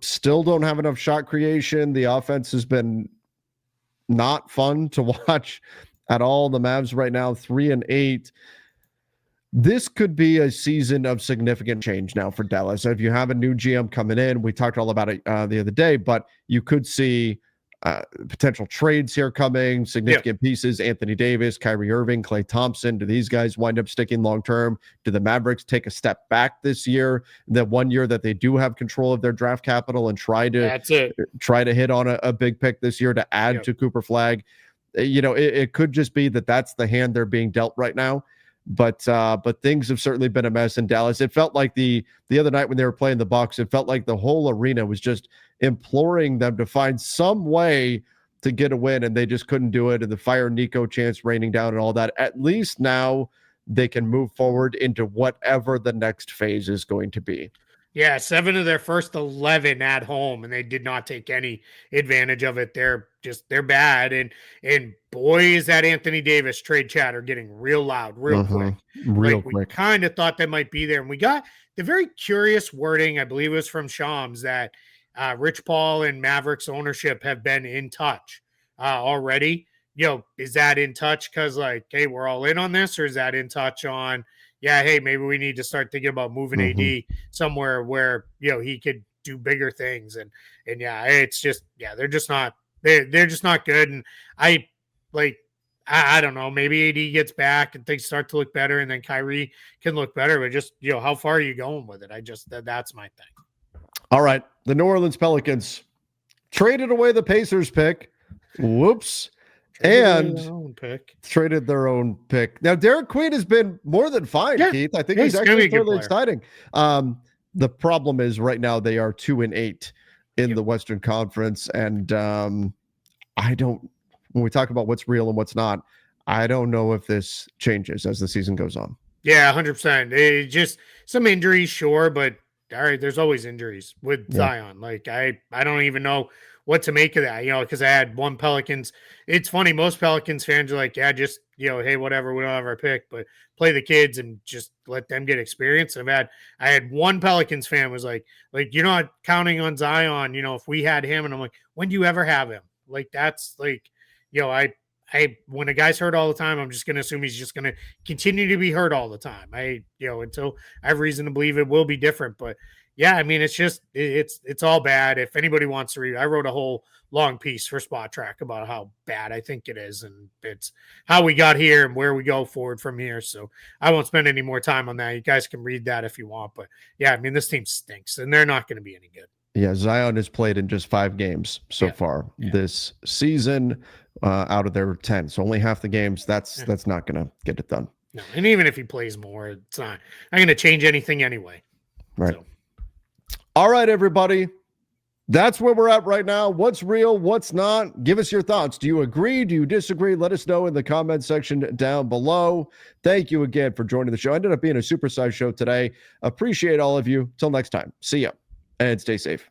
Still don't have enough shot creation. The offense has been not fun to watch at all. The Mavs right now 3-8. This could be a season of significant change now for Dallas. If you have a new GM coming in, we talked all about it the other day, but you could see potential trades here coming, significant pieces, Anthony Davis, Kyrie Irving, Klay Thompson. Do these guys wind up sticking long-term? Do the Mavericks take a step back this year, the 1 year that they do have control of their draft capital, and try to hit on a big pick this year to add to Cooper Flag? It could just be that's the hand they're being dealt right now. But things have certainly been a mess in Dallas. It felt like the other night when they were playing the Bucks, it felt like the whole arena was just imploring them to find some way to get a win, and they just couldn't do it. And the fire Nico chants raining down and all that. At least now they can move forward into whatever the next phase is going to be. Yeah, 7 of their first 11 at home, and they did not take any advantage of it. They're bad, and boy, is that Anthony Davis trade chatter getting real loud, real quick. We kind of thought that might be there, and we got the very curious wording. I believe it was from Shams that Rich Paul and Mavericks ownership have been in touch already. Is that in touch because hey, we're all in on this, or is that in touch on? Yeah, hey, maybe we need to start thinking about moving AD somewhere where he could do bigger things, and it's just they're just not good, and I don't know, maybe AD gets back and things start to look better, and then Kyrie can look better, but just how far are you going with it? That's my thing. All right, the New Orleans Pelicans traded away the Pacers pick. Whoops. Traded their own pick. Now, Derek Queen has been more than fine, Keith. I think he's actually totally exciting. The problem is right now they are 2-8 in the Western Conference. And when we talk about what's real and what's not, I don't know if this changes as the season goes on. Yeah, 100%. Just some injuries, sure, but all right, there's always injuries with Zion. I don't even know what to make of that, because I had one Pelicans. It's funny, most Pelicans fans are like, yeah, just, hey, whatever, we don't have our pick, but play the kids and just let them get experience. And I had one Pelicans fan was like, you're not counting on Zion, if we had him. And I'm like, when do you ever have him? Like, that's like, when a guy's hurt all the time, I'm just going to assume he's just going to continue to be hurt all the time. Until I have reason to believe it will be different. But yeah, I mean, it's just, it's all bad. If anybody wants to read, I wrote a whole long piece for Spot Track about how bad I think it is. And it's how we got here and where we go forward from here. So I won't spend any more time on that. You guys can read that if you want. But yeah, I mean, this team stinks and they're not going to be any good. Yeah, Zion has played in just 5 games so far this season, out of their 10. So only half the games. That's not going to get it done. No, and even if he plays more, it's not going to change anything anyway. Right. So. All right, everybody. That's where we're at right now. What's real? What's not? Give us your thoughts. Do you agree? Do you disagree? Let us know in the comment section down below. Thank you again for joining the show. Ended up being a supersized show today. Appreciate all of you. Till next time. See ya. And stay safe.